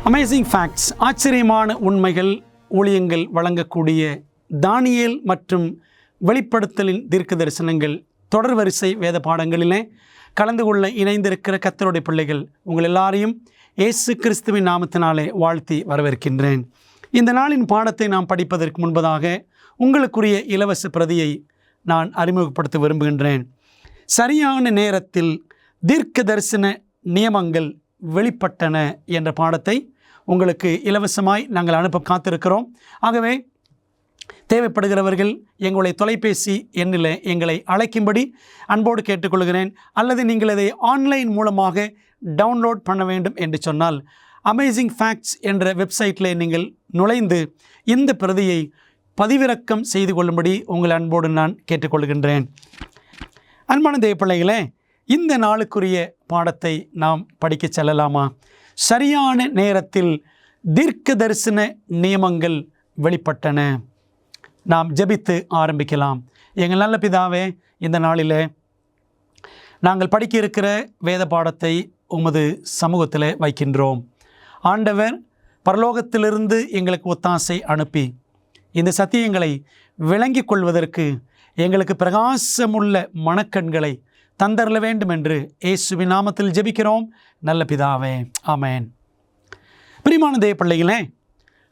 Amazing facts, ஆச்சரியமான உண்மைகள் ஊழியங்கள் வழங்கக்கூடிய தானியேல் மற்றும் வெளிப்படுத்தலின் தீர்க்க தரிசனங்கள் தொடர் வரிசை வேத பாடங்களிலே கலந்து கொள்ள இணைந்திருக்கிற கர்த்தருடைய பிள்ளைகள் உங்கள் எல்லாரையும் இயேசு கிறிஸ்துவின் நாமத்தினாலே வாழ்த்தி வரவேற்கின்றேன். இந்த நாளின் பாடத்தை நாம் படிப்பதற்கு முன்பதாக உங்களுக்குரிய இலவச பிரதியை நான் அறிமுகப்படுத்த விரும்புகின்றேன். சரியான நேரத்தில் தீர்க்க தரிசன நியமங்கள் வெளிப்பட்டன என்ற பாடத்தை உங்களுக்கு இலவசமாய் நாங்கள் அனுப்ப காத்திருக்கிறோம். ஆகவே தேவைப்படுகிறவர்கள் எங்களுடைய தொலைபேசி எண்ணில் எங்களை அழைக்கும்படி அன்போடு கேட்டுக்கொள்கிறேன். அல்லது நீங்கள் இதை ஆன்லைன் மூலமாக டவுன்லோட் பண்ண வேண்டும் என்று சொன்னால் அமேசிங் ஃபேக்ட்ஸ் என்ற வெப்சைட்டில் நீங்கள் நுழைந்து இந்த பிரதியை பதிவிறக்கம் செய்து கொள்ளும்படி உங்கள் அன்போடு நான் கேட்டுக்கொள்கின்றேன். அன்பான தேவப்பிள்ளைகளே, இந்த நாளுக்குரிய பாடத்தை நாம் படிக்க செல்லலாமா? சரியான நேரத்தில் தீர்க்க தரிசன நியமங்கள் வெளிப்பட்டன. நாம் ஜெபித்து ஆரம்பிக்கலாம். எங்கள் நல்ல பிதாவே, இந்த நாளில் நாங்கள் படிக்க இருக்கிற வேத பாடத்தை உமது சமூகத்தில் வைக்கின்றோம். ஆண்டவர் பரலோகத்திலிருந்து எங்களுக்கு ஒத்தாசை அனுப்பி இந்த சத்தியங்களை விளங்கிக் கொள்வதற்கு எங்களுக்கு பிரகாசமுள்ள மனக்கண்களை தந்தரல வேண்டும் என்று இயேசுவின் நாமத்தில் ஜெபிக்கிறோம் நல்ல பிதாவே, ஆமென். பிரியமான தேவப்பிள்ளைகளே,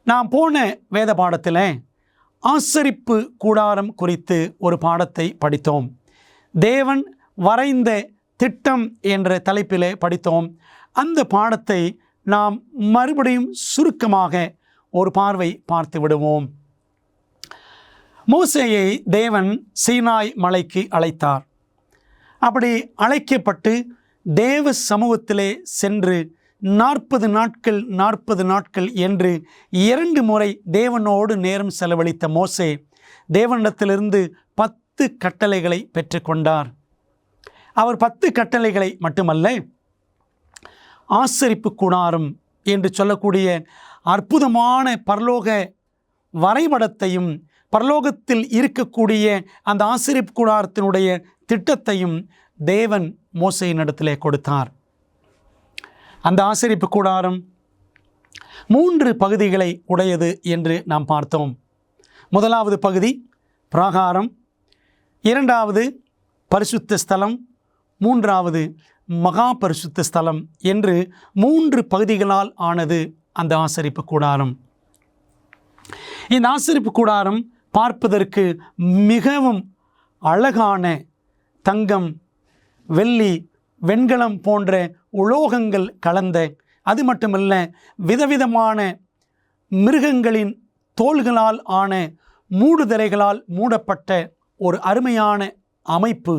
நாம் போன வேத பாடத்தில் ஆசரிப்பு கூடாரம் குறித்து ஒரு பாடத்தை படித்தோம். தேவன் வரைந்த திட்டம் என்ற தலைப்பிலே படித்தோம். அந்த பாடத்தை நாம் மறுபடியும் சுருக்கமாக ஒரு பார்வை பார்த்து விடுவோம். மோசேயை தேவன் சீனாய் மலைக்கு அழைத்தார். அப்படி அழைக்கப்பட்டு தேவ சமூகத்திலே சென்று 40 நாட்கள் என்று 2 முறை தேவனோடு நேரம் செலவழித்த மோசே தேவனிடத்திலிருந்து 10 கட்டளைகளை பெற்றுக்கொண்டார். அவர் 10 கட்டளைகளை மட்டுமல்ல, ஆசரிப்பு கூடாரம் என்று சொல்லக்கூடிய அற்புதமான பரலோக வரைபடத்தையும் பரலோகத்தில் இருக்கக்கூடிய அந்த ஆசரிப்பு கூடாரத்தினுடைய திட்டத்தையும் தேவன் மோசேயினிடத்திலே கொடுத்தார். அந்த ஆசரிப்பு கூடாரம் 3 பகுதிகளை உடையது என்று நாம் பார்த்தோம். முதலாவது பகுதி பிராகாரம், 2வது பரிசுத்த ஸ்தலம், 3வது மகா பரிசுத்த ஸ்தலம் என்று 3 பகுதிகளால் ஆனது அந்த ஆசரிப்பு கூடாரம். இந்த ஆசரிப்பு கூடாரம் பார்ப்பதற்கு மிகவும் அழகான தங்கம், வெள்ளி, வெண்கலம் போன்ற உலோகங்கள் கலந்த, அது மட்டுமல்ல விதவிதமான மிருகங்களின் தோள்களால் ஆன மூடுதிரைகளால் மூடப்பட்ட ஒரு அருமையான அமைப்பு,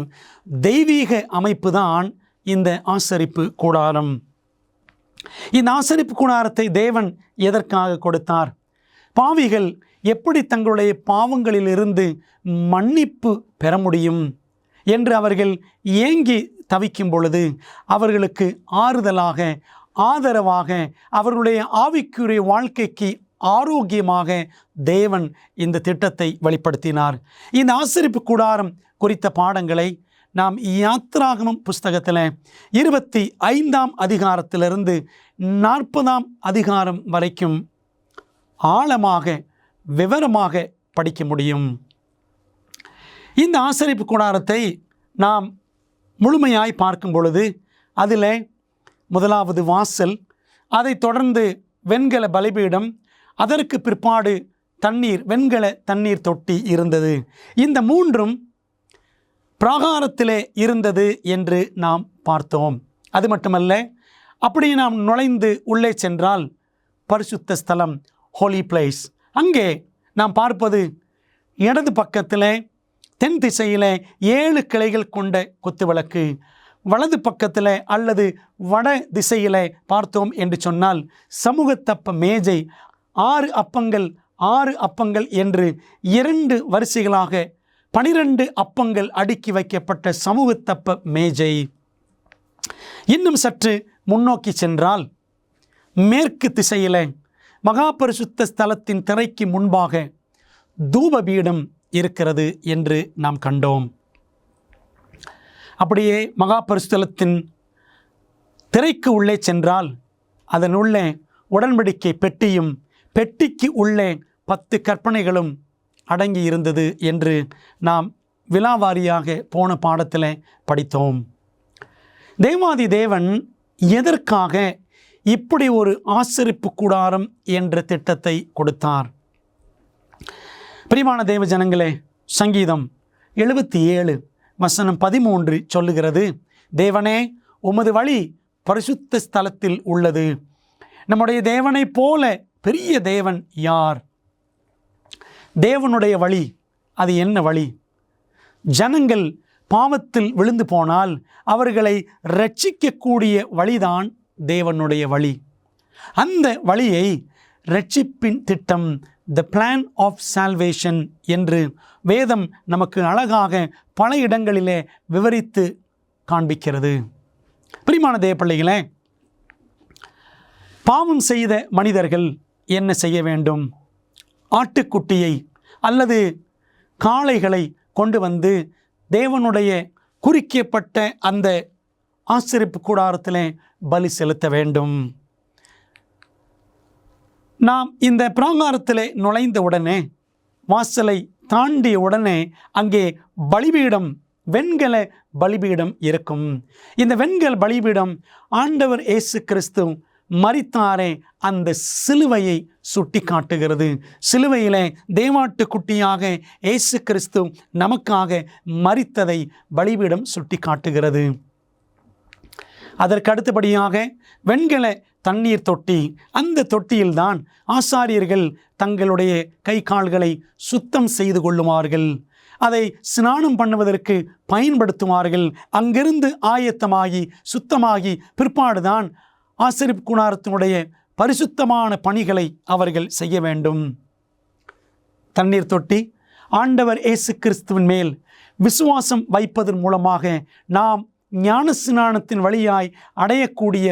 தெய்வீக அமைப்பு தான் இந்த ஆசரிப்பு கூடாரம். இந்த ஆசரிப்பு கூடாரத்தை தேவன் எதற்காக கொடுத்தார்? பாவிகள் எப்படி தங்களுடைய பாவங்களிலிருந்து மன்னிப்பு பெற முடியும் என்று அவர்கள் ஏங்கி தவிக்கும் பொழுது அவர்களுக்கு ஆறுதலாக, ஆதரவாக, அவர்களுடைய ஆவிக்குரிய வாழ்க்கைக்கு ஆரோக்கியமாக தேவன் இந்த திட்டத்தை வெளிப்படுத்தினார். இந்த ஆசரிப்பு கூடாரம் குறித்த பாடங்களை நாம் யாத்திராகமம் புஸ்தகத்தில் 25ஆம் அதிகாரத்திலிருந்து 40ஆம் அதிகாரம் வரைக்கும் ஆழமாக விவரமாக படிக்க முடியும். இந்த ஆசரிப்பு கூடாரத்தை நாம் முழுமையாய் பார்க்கும் பொழுது அதில் முதலாவது வாசல், அதை தொடர்ந்து வெண்கல பலிபீடம், அதற்கு பிற்பாடு தண்ணீர், வெண்கல தண்ணீர் தொட்டி இருந்தது. இந்த 3ம் பிராகாரத்திலே இருந்தது என்று நாம் பார்த்தோம். அது மட்டுமல்ல, அப்படியே நாம் நுழைந்து உள்ளே சென்றால் பரிசுத்த ஸ்தலம், ஹோலி பிளேஸ், அங்கே நாம் பார்ப்பது இடது பக்கத்தில் தென் திசையில் 7 கிளைகள் கொண்ட குத்துவிளக்கு, வலது பக்கத்தில் அல்லது வட திசையில் பார்த்தோம் என்று சொன்னால் சமூகத்தப்ப மேஜை, 6 அப்பங்கள் என்று 2 வரிசைகளாக 12 அப்பங்கள் அடுக்கி வைக்கப்பட்ட சமூகத்தப்ப மேஜை. இன்னும் சற்று முன்னோக்கி சென்றால் மேற்கு திசையில் மகா பரிசுத்த ஸ்தலத்தின் திரைக்கு முன்பாக தூபபீடம் இருக்கிறது என்று நாம் கண்டோம். அப்படியே மகா பரிசுத்த ஸ்தலத்தின் திரைக்கு உள்ளே சென்றால் அதனுள்ளே உடன்படிக்கை பெட்டியும் பெட்டிக்கு உள்ளே 10 கற்பனைகளும் அடங்கி இருந்தது என்று நாம் விலாவாரியாக போன பாடத்தில் படித்தோம். தேவாதி தேவன் எதற்காக இப்படி ஒரு ஆசரிப்பு கூடாரம் என்ற திட்டத்தை கொடுத்தார்? பிரியமான தேவ ஜனங்களே, சங்கீதம் 77:13 சொல்லுகிறது, தேவனே, உமது வழி பரிசுத்த ஸ்தலத்தில் உள்ளது. நம்முடைய தேவனைப் போல பெரிய தேவன் யார்? தேவனுடைய வழி அது என்ன வழி? ஜனங்கள் பாவத்தில் விழுந்து போனால் அவர்களை இரட்சிக்கக்கூடிய வழிதான் தேவனுடைய வழி. அந்த வழியை இரட்சிப்பின் திட்டம், த பிளான் ஆஃப் சால்வேஷன் என்று வேதம் நமக்கு அழகாக பல இடங்களிலே விவரித்து காண்பிக்கிறது. பிரியமான தேவ பிள்ளைகளே, பாவம் செய்த மனிதர்கள் என்ன செய்ய வேண்டும்? ஆட்டுக்குட்டியை அல்லது காளைகளை கொண்டு வந்து தேவனுடைய குறிக்கப்பட்ட அந்த ஆசரிப்பு கூடாரத்திலே பலி செலுத்த வேண்டும். நாம் இந்த பிராகாரத்திலே நுழைந்த உடனே, வாசலை தாண்டிய உடனே அங்கே பலிபீடம், வெண்கல பலிபீடம் இருக்கும். இந்த வெண்கல பலிபீடம் ஆண்டவர் இயேசு கிறிஸ்து மரித்தாரே அந்த சிலுவையை சுட்டி காட்டுகிறது. சிலுவையிலே தேவாட்டு குட்டியாக இயேசு கிறிஸ்து நமக்காக மரித்ததை பலிபீடம் சுட்டி காட்டுகிறது. அதற்கு அடுத்தபடியாக வெண்கல தண்ணீர் தொட்டி, அந்த தொட்டியில்தான் ஆசாரியர்கள் தங்களுடைய கை கால்களை சுத்தம் செய்து கொள்ளுவார்கள். அதை ஸ்நானம் பண்ணுவதற்கு பயன்படுத்துவார்கள். அங்கிருந்து ஆயத்தமாகி சுத்தமாகி பிற்பாடுதான் ஆசரிப்பு கூடாரத்தினுடைய பரிசுத்தமான பணிகளை அவர்கள் செய்ய வேண்டும். தண்ணீர் தொட்டி ஆண்டவர் இயேசு கிறிஸ்துவின் மேல் விசுவாசம் வைப்பதன் மூலமாக நாம் ஞான ஸ்நானத்தின் வழியாய் அடையக்கூடிய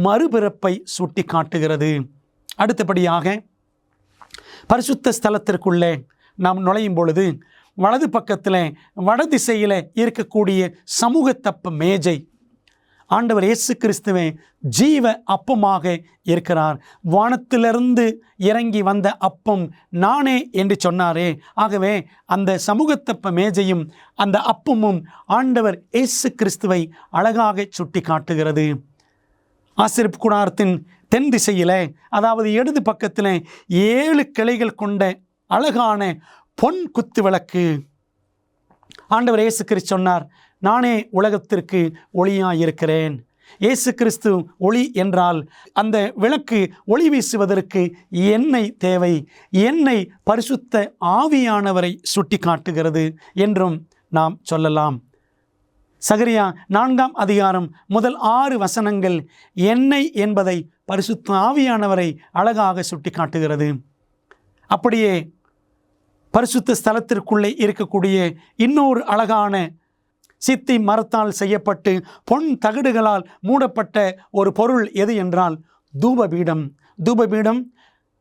மறுபிறப்பை சுட்டி காட்டுகிறது. அடுத்தபடியாக பரிசுத்த ஸ்தலத்திற்குள்ளே நாம் நுழையும் பொழுது வலது பக்கத்தில் வடதிசையில் இருக்கக்கூடிய சமூக தப்ப மேஜை, ஆண்டவர் இயேசு கிறிஸ்துவே ஜீவ அப்பமாக இருக்கிறார். வானத்திலிருந்து இறங்கி வந்த அப்பம் நானே என்று சொன்னாரே. ஆகவே அந்த சமூகத்தப்ப மேஜையும் அந்த அப்பமும் ஆண்டவர் இயேசு கிறிஸ்துவை அழகாக சுட்டி காட்டுகிறது. ஆசரிப்பு கூடாரத்தின் தென் திசையில், அதாவது இடது பக்கத்தில் 7 கிளைகள் கொண்ட அழகான பொன் குத்து விளக்கு. ஆண்டவர் இயேசு கிறிஸ்து சொன்னார், நானே உலகத்திற்கு ஒளியாய் இருக்கிறேன். இயேசு கிறிஸ்து ஒளி என்றால் அந்த விளக்கு ஒளி வீசுவதற்கு எண்ணெய் தேவை. எண்ணெய் பரிசுத்த ஆவியானவரை சுட்டி காட்டுகிறது என்றும் நாம் சொல்லலாம். சகரியா 4ஆம் அதிகாரம் முதல் 6 வசனங்கள் எண்ணெய் என்பதை பரிசுத்த ஆவியானவரை அழகாக சுட்டி காட்டுகிறது. அப்படியே பரிசுத்த ஸ்தலத்திற்குள்ளே இருக்கக்கூடிய இன்னொரு அழகான சித்தி மரத்தால் செய்யப்பட்டு பொன் தகடுகளால் மூடப்பட்ட ஒரு பொருள் எது என்றால் தூபபீடம். தூபபீடம்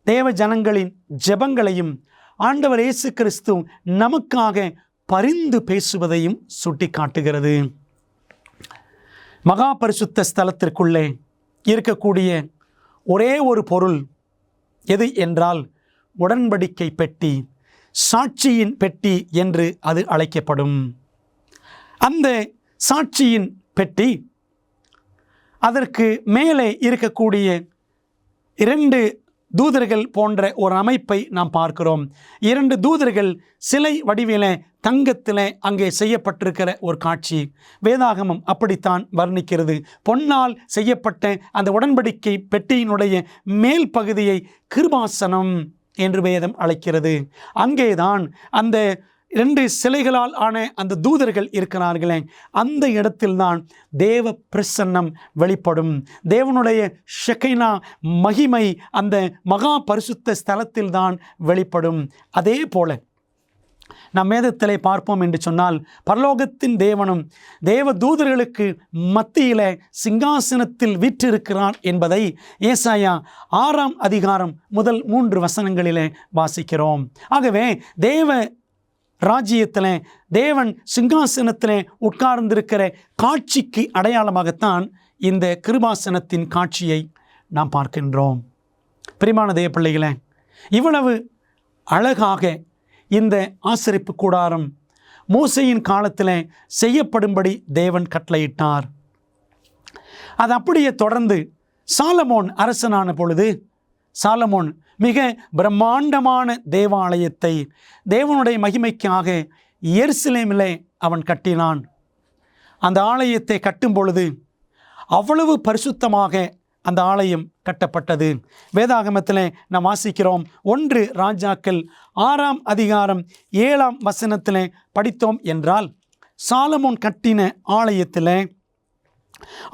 தேவ ஜனங்களின் ஜெபங்களையும் ஆண்டவர் இயேசு கிறிஸ்து நமக்காக பரிந்து பேசுவதையும் சுட்டி காட்டுகிறது. மகா பரிசுத்த ஸ்தலத்திற்குள்ளே இருக்கக்கூடிய ஒரே ஒரு பொருள் எது என்றால் உடன்படிக்கை பெட்டி, சாட்சியின் பெட்டி என்று அது அழைக்கப்படும். அந்த சாட்சியின் பெட்டி, அதற்கு மேலே இருக்கக்கூடிய 2 தூதர்கள் போன்ற ஒரு அமைப்பை நாம் பார்க்கிறோம். 2 தூதர்கள் சிலை வடிவில தங்கத்தில் அங்கே செய்யப்பட்டிருக்கிற ஒரு காட்சி. வேதாகமம் அப்படித்தான் வர்ணிக்கிறது. பொன்னால் செய்யப்பட்ட அந்த உடன்படிக்கை பெட்டியினுடைய மேல் பகுதியை கிருபாசனம் என்று வேதம் அழைக்கிறது. அங்கேதான் அந்த 2 சிலைகளால் ஆன அந்த தூதர்கள் இருக்கிறார்களே, அந்த இடத்தில்தான் தேவ பிரசன்னம் வெளிப்படும். தேவனுடைய ஷெகைனா மகிமை அந்த மகா பரிசுத்த ஸ்தலத்தில்தான் வெளிப்படும். அதே போல நாம் வேதத்திலே பார்ப்போம் என்று சொன்னால், பரலோகத்தின் தேவனும் தேவ தூதர்களுக்கு மத்தியிலே சிங்காசனத்தில் வீற்றிருக்கிறார் என்பதை ஏசாயா 6ஆம் அதிகாரம் முதல் 3 வசனங்களிலே வாசிக்கிறோம். ஆகவே தேவ ராஜ்யத்தில் தேவன் சிங்காசனத்தில் உட்கார்ந்திருக்கிற காட்சிக்கு அடையாளமாகத்தான் இந்த கிருபாசனத்தின் காட்சியை நாம் பார்க்கின்றோம். பிரியமான தேவ பிள்ளைகளே, இவ்வளவு அழகாக இந்த ஆசரிப்பு கூடாரம் மோசேயின் காலத்தில் செய்யப்படும்படி தேவன் கட்டளையிட்டார். அது அப்படியே தொடர்ந்து சாலமோன் அரசனான பொழுது சாலமோன் மிக பிரம்மாண்டமான தேவாலயத்தை தேவனுடைய மகிமைக்காக எருசலேமிலே அவன் கட்டினான். அந்த ஆலயத்தை கட்டும் பொழுது அவ்வளவு பரிசுத்தமாக அந்த ஆலயம் கட்டப்பட்டது. வேதாகமத்தில் நாம் வாசிக்கிறோம். 1 ராஜாக்கள் 6ஆம் அதிகாரம் 7ஆம் வசனத்தில் படித்தோம் என்றால், சாலமோன் கட்டின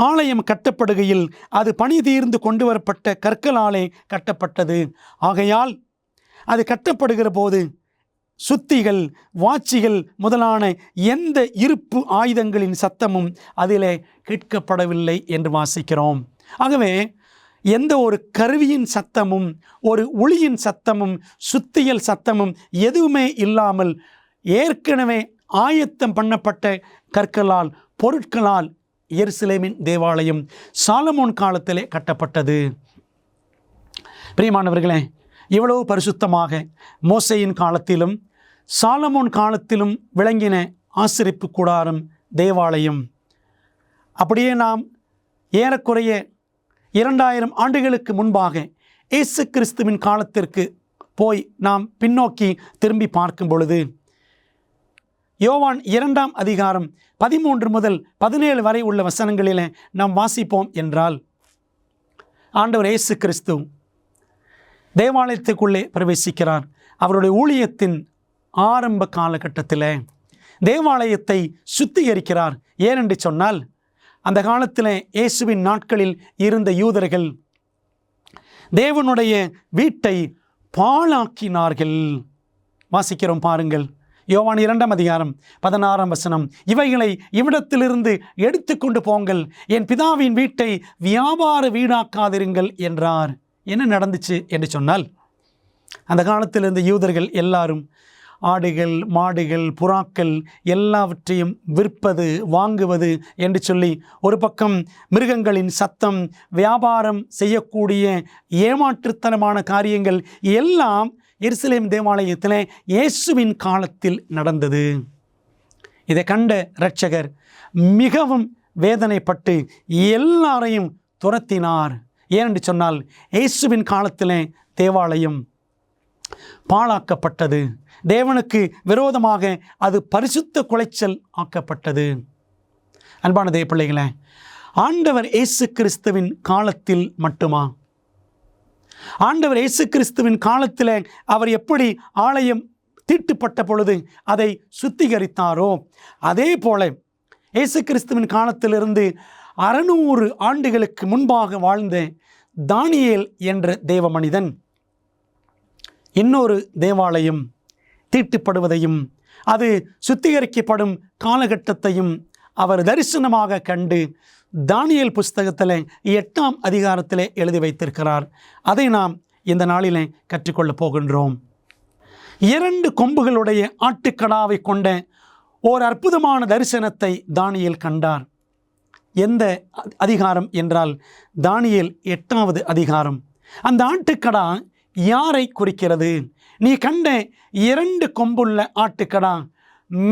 ஆலயம் கட்டப்படுகையில் அது பணி தீர்ந்து கொண்டு வரப்பட்ட கற்களாலே கட்டப்பட்டது. ஆகையால் அது கட்டப்படுகிற போது சுத்திகள், வாட்சிகள் முதலான எந்த இருப்பு ஆயுதங்களின் சத்தமும் அதிலே கேட்கப்படவில்லை என்று வாசிக்கிறோம். ஆகவே எந்த ஒரு கருவியின் சத்தமும், ஒரு ஒளியின் சத்தமும், சுத்தியல் சத்தமும் எதுவுமே இல்லாமல் ஏற்கனவே ஆயத்தம் பண்ணப்பட்ட கற்களால், பொருட்களால் எருசலேமின் தேவாலயம் சாலமோன் காலத்திலே கட்டப்பட்டது. பிரியமானவர்களே, இவ்வளவு பரிசுத்தமாக மோசேயின் காலத்திலும் சாலமோன் காலத்திலும் விளங்கின ஆசரிப்பு கூடாரம் தேவாலயம், அப்படியே நாம் ஏறக்குறைய 2000 ஆண்டுகளுக்கு முன்பாக இயேசு கிறிஸ்துவின் காலத்திற்கு போய் நாம் பின்னோக்கி திரும்பி பார்க்கும் பொழுது, யோவான் 2ஆம் அதிகாரம் 13 முதல் 17 வரை உள்ள வசனங்களில் நாம் வாசிப்போம் என்றால், ஆண்டவர் இயேசு கிறிஸ்து தேவாலயத்துக்குள்ளே பிரவேசிக்கிறார். அவருடைய ஊழியத்தின் ஆரம்ப காலகட்டத்தில் தேவாலயத்தை சுத்திகரிக்கிறார். ஏனென்று சொன்னால், அந்த காலத்தில் இயேசுவின் நாட்களில் இருந்த யூதர்கள் தேவனுடைய வீட்டை பாழாக்கினார்கள். வாசிக்கிறோம் பாருங்கள், யோவான் 2ஆம் அதிகாரம் 16ஆம் வசனம், இவைகளை இவ்விடத்திலிருந்து எடுத்துக்கொண்டு போங்கள், என் பிதாவின் வீட்டை வியாபார வீடாக்காதிருங்கள் என்றார். என்ன நடந்துச்சு என்று சொன்னால், அந்த காலத்தில் இருந்த யூதர்கள் எல்லாரும் ஆடுகள், மாடுகள், புறாக்கள் எல்லாவற்றையும் விற்பது, வாங்குவது என்று சொல்லி, ஒரு பக்கம் மிருகங்களின் சத்தம், வியாபாரம் செய்யக்கூடிய ஏமாற்றுத்தனமான காரியங்கள் எல்லாம் எருசலேம் தேவாலயத்தில் இயேசுவின் காலத்தில் நடந்தது. இதை கண்ட இரட்சகர் மிகவும் வேதனைப்பட்டு எல்லாரையும் துரத்தினார். ஏனென்று சொன்னால், இயேசுவின் காலத்தில் தேவாலயம் பாழாக்கப்பட்டது. தேவனுக்கு விரோதமாக அது பரிசுத்த குலைச்சல் ஆக்கப்பட்டது. அன்பான தேவ பிள்ளைகளே, ஆண்டவர் இயேசு கிறிஸ்துவின் காலத்தில் மட்டுமா? ஆண்டவர் இயேசு கிறிஸ்துவின் காலத்தில் அவர் எப்படி ஆலயம் தீட்டுப்பட்ட பொழுது அதை சுத்திகரித்தாரோ, அதே போல இயேசு கிறிஸ்துவின் காலத்திலிருந்து 600 ஆண்டுகளுக்கு முன்பாக வாழ்ந்த தானியேல் என்ற தேவ மனிதன் இன்னொரு தேவாலயம் தீட்டுப்படுவதையும் அது சுத்திகரிக்கப்படும் காலகட்டத்தையும் அவர் தரிசனமாக கண்டு தானியேல் புஸ்தகத்தில் 8ஆம் அதிகாரத்தில் எழுதி வைத்திருக்கிறார். அதை நாம் இந்த நாளிலே கற்றுக்கொள்ளப் போகின்றோம். 2 கொம்புகளுடைய ஆட்டுக்கடாவை கொண்ட ஓர் அற்புதமான தரிசனத்தை தானியேல் கண்டார். எந்த அதிகாரம் என்றால் தானியேல் 8ஆவது அதிகாரம். அந்த ஆட்டுக்கடா யாரை குறிக்கிறது? நீ கண்ட 2 கொம்புள்ள ஆட்டுக்கடா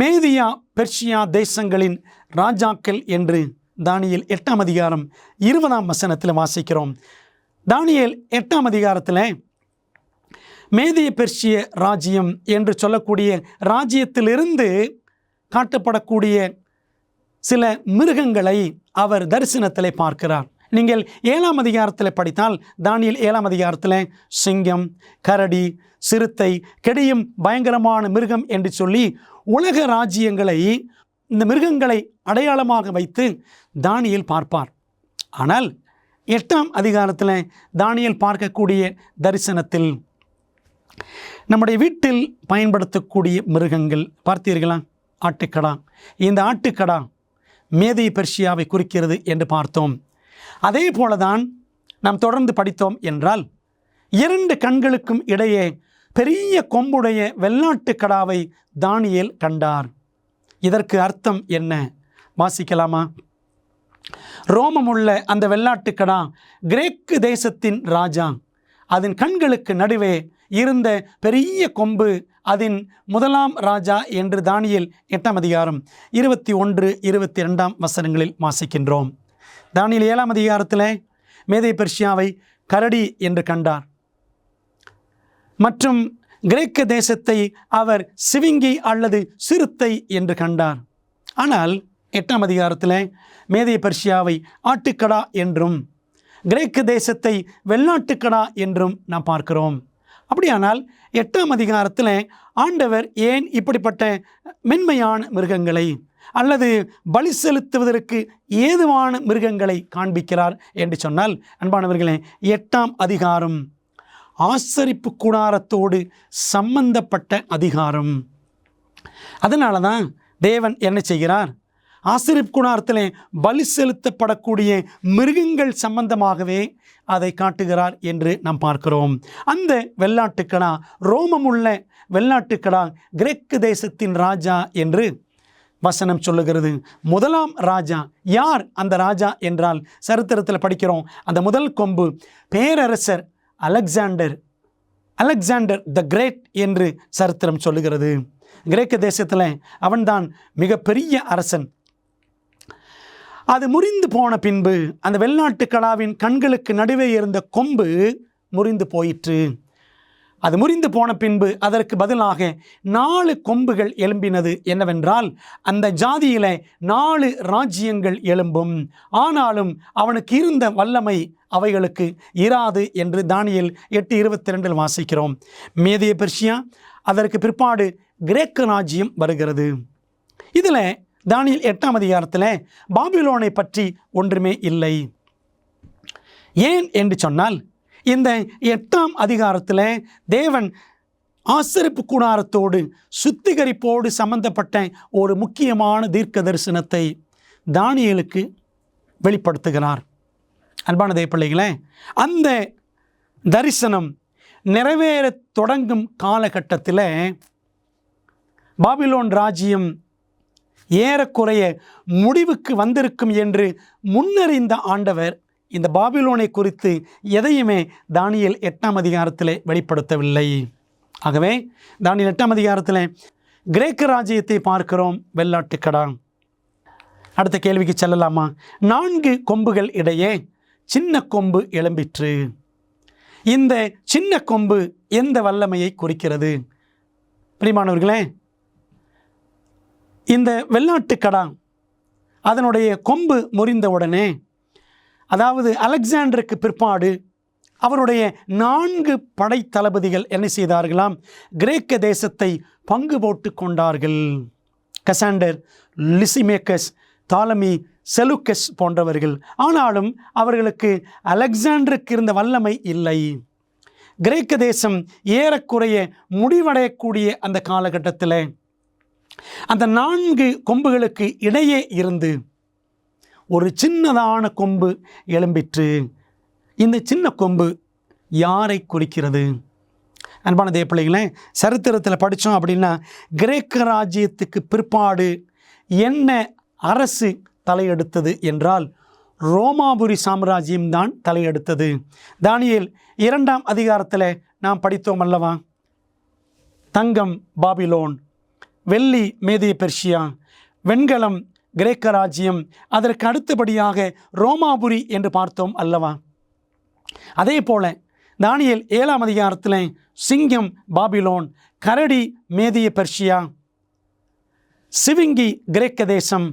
மேதியா, பெர்ஷியா தேசங்களின் ராஜாக்கள் என்று தானியேல் 8ஆம் அதிகாரம் 20ஆம் வசனத்தில் வாசிக்கிறோம். தானியேல் 8ஆம் அதிகாரத்தில் மேதிய பெர்ஷிய ராஜ்யம் என்று சொல்லக்கூடிய ராஜ்யத்திலிருந்து காட்டப்படக்கூடிய சில மிருகங்களை அவர் தரிசனத்தில் பார்க்கிறார். நீங்கள் 7ஆம் அதிகாரத்தில் படித்தால், தானியேல் 7ஆம் அதிகாரத்தில் சிங்கம், கரடி, சிறுத்தை, கெடியும் பயங்கரமான மிருகம் என்று சொல்லி உலக ராஜ்யங்களை, இந்த மிருகங்களை அடையாளமாக வைத்து தானியேல் பார்ப்பார். ஆனால் 8ஆம் அதிகாரத்தில் தானியேல் பார்க்கக்கூடிய தரிசனத்தில் நம்முடைய வீட்டில் பயன்படுத்தக்கூடிய மிருகங்கள் பார்த்தீர்களா? ஆட்டுக்கடா. இந்த ஆட்டுக்கடா மேதிய பெர்ஷியாவை குறிக்கிறது என்று பார்த்தோம். அதே போலதான் நாம் தொடர்ந்து படித்தோம் என்றால், 2 கண்களுக்கும் இடையே பெரிய கொம்புடைய வெள்ளாட்டுக்கடாவை தானியேல் கண்டார். இதற்கு அர்த்தம் என்ன? வாசிக்கலாமா? ரோமமுள்ள அந்த வெள்ளாட்டுக்கடா கிரேக்கு தேசத்தின் ராஜா, அதன் கண்களுக்கு நடுவே இருந்த பெரிய கொம்பு அதன் முதலாம் ராஜா என்று தானியேல் 8ஆம் அதிகாரம் 21, 22 வசனங்களில் வாசிக்கின்றோம். தானியேல் 7ஆம் அதிகாரத்தில் மேதை பெர்சியாவை கரடி என்று கண்டார் மற்றும் கிரேக்க தேசத்தை அவர் சிவிங்கி அல்லது சிறுத்தை என்று கண்டார். ஆனால் 8ஆம் அதிகாரத்தில் மேதை பெர்சியாவை ஆட்டுக்கடா என்றும் கிரேக்க தேசத்தை வெள்ளாட்டுக்கடா என்றும் நாம் பார்க்கிறோம். அப்படியானால் 8ஆம் அதிகாரத்தில் ஆண்டவர் ஏன் இப்படிப்பட்ட மென்மையான மிருகங்களை அல்லது பலி செலுத்துவதற்கு ஏதுவான மிருகங்களை காண்பிக்கிறார் என்று சொன்னால், அன்பானவர்களே, 8ஆம் அதிகாரம் ஆசரிப்பு கூடாரத்தோடு சம்பந்தப்பட்ட அதிகாரம். அதனால தான் தேவன் என்ன செய்கிறார், ஆசரிப்பு கூடாரத்திலே பலி செலுத்தப்படக்கூடிய மிருகங்கள் சம்பந்தமாகவே அதை காட்டுகிறார் என்று நாம் பார்க்கிறோம். அந்த வெள்ளாட்டுக்கடா, ரோமமுள்ள வெள்ளாட்டுக்கடா கிரேக்க தேசத்தின் ராஜா என்று வசனம் சொல்லுகிறது. முதலாம் ராஜா யார்? அந்த ராஜா என்றால் சரித்திரத்தில் படிக்கிறோம், அந்த முதல் கொம்பு பேரரசர் அலெக்சாண்டர் த கிரேட் என்று சரித்திரம் சொல்லுகிறது. கிரேக்க தேசத்தில் அவன்தான் மிகப்பெரிய அரசன். அது முறிந்து போன பின்பு அந்த வெள்ளாட்டுக்கடாவின் கண்களுக்கு நடுவே இருந்த கொம்பு முறிந்து போயிற்று. அது முறிந்து போன பின்பு அதற்கு பதிலாக 4 கொம்புகள் எழும்பினது. என்னவென்றால், அந்த ஜாதியில 4 ராஜ்யங்கள் எழும்பும், ஆனாலும் அவனுக்கு இருந்த வல்லமை அவைகளுக்கு இராது என்று தானியேல் 8:22 வாசிக்கிறோம். மேதிய பெர்சியா, அதற்கு பிற்பாடு கிரேக்க ராஜ்யம் வருகிறது. இதில் தானியேல் 8ஆம் அதிகாரத்தில் பாபிலோனை பற்றி ஒன்றுமே இல்லை. ஏன் என்று சொன்னால், இந்த 8ஆம் அதிகாரத்தில் தேவன் ஆசரிப்பு கூடாரத்தோடு சுத்திகரிப்போடு சம்பந்தப்பட்ட ஒரு முக்கியமான தீர்க்க தரிசனத்தை தானியேலுக்கு வெளிப்படுத்துகிறார். அன்பான தேவப்பிள்ளைகளே, அந்த தரிசனம் நிறைவேற தொடங்கும் காலகட்டத்தில் பாபிலோன் ராஜ்யம் ஏறக்குறைய முடிவுக்கு வந்திருக்கும் என்று முன்னறிந்த ஆண்டவர் இந்த பாபிலோனை குறித்து எதையுமே தானியேல் 8ஆம் அதிகாரத்தில் வெளிப்படுத்தவில்லை. ஆகவே தானியேல் 8ஆம் அதிகாரத்தில் கிரேக்க ராஜ்யத்தை பார்க்கிறோம், வெள்ளாட்டுக்கடா. அடுத்த கேள்விக்கு செல்லலாமா? 4 கொம்புகள் இடையே சின்ன கொம்பு எழும்பிற்று. இந்த சின்ன கொம்பு எந்த வல்லமையை குறிக்கிறது? பிரியமானவர்களே, இந்த வெள்ளாட்டுக்கடா அதனுடைய கொம்பு முறிந்தவுடனே, அதாவது அலெக்சாண்டருக்கு பிற்பாடு அவருடைய 4 படை தளபதிகள் என்ன செய்தார்களாம்? கிரேக்க தேசத்தை பங்கு போட்டு கொண்டார்கள். கசாண்டர், லிசிமேக்கஸ், தாலமி, செலுக்கஸ் போன்றவர்கள். ஆனாலும் அவர்களுக்கு அலெக்சாண்டருக்கு இருந்த வல்லமை இல்லை. கிரேக்க தேசம் ஏறக்குறைய முடிவடையக்கூடிய அந்த காலகட்டத்தில் அந்த 4 கொம்புகளுக்கு இடையே இருந்து ஒரு சின்னதான கொம்பு எழும்பிற்று. இந்த சின்ன கொம்பு யாரை குறிக்கிறது? அன்பான தேவப்பிள்ளைகளே, சரித்திரத்தில் படித்தோம் அப்படின்னா, கிரேக்க ராஜ்யத்துக்கு பிற்பாடு என்ன அரசு தலையெடுத்தது என்றால் ரோமாபுரி சாம்ராஜ்யம்தான் தலையெடுத்தது. தானியேல் 2ஆம் அதிகாரத்தில் நாம் படித்தோம் அல்லவா? தங்கம் பாபிலோன், வெள்ளி மேதிய பெர்சியா, வெண்கலம் கிரேக்க ராஜ்யம், அதற்கு அடுத்தபடியாக ரோமாபுரி என்று பார்த்தோம் அல்லவா? அதே போல தானியேல் 7ஆம் அதிகாரத்தில் சிங்கம் பாபிலோன், கரடி மேதிய பெர்சியா, சிவிங்கி கிரேக்க தேசம்,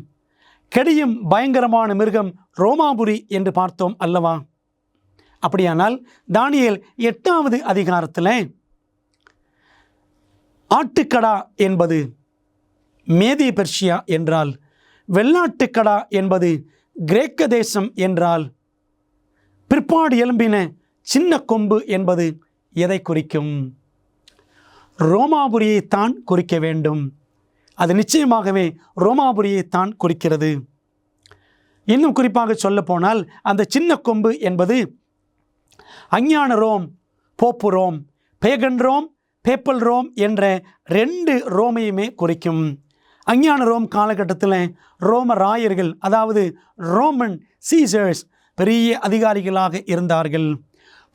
கெடியும் பயங்கரமான மிருகம் ரோமாபுரி என்று பார்த்தோம் அல்லவா? அப்படியானால் தானியேல் 8ஆவது அதிகாரத்தில் ஆட்டுக்கடா என்பது மேதிய பெர்சியா என்றால், வெள்ளாட்டுக்கடா என்பது கிரேக்க தேசம் என்றால், பிற்பாடு எழும்பின சின்ன கொம்பு என்பது எதை குறிக்கும்? ரோமாபுரியைத்தான் குறிக்க வேண்டும். அது நிச்சயமாகவே ரோமாபுரியைத்தான் குறிக்கிறது. இன்னும் குறிப்பாக சொல்ல போனால், அந்த சின்ன கொம்பு என்பது அஞ்ஞான Rome, pope Rome, pagan Rome, papal Rome என்ற 2 ரோமையுமே குறிக்கும். அஞ்ஞான ரோம் காலகட்டத்தில் ரோம ராயர்கள், அதாவது ரோமன் சீசர்ஸ் பெரிய அதிகாரிகளாக இருந்தார்கள்.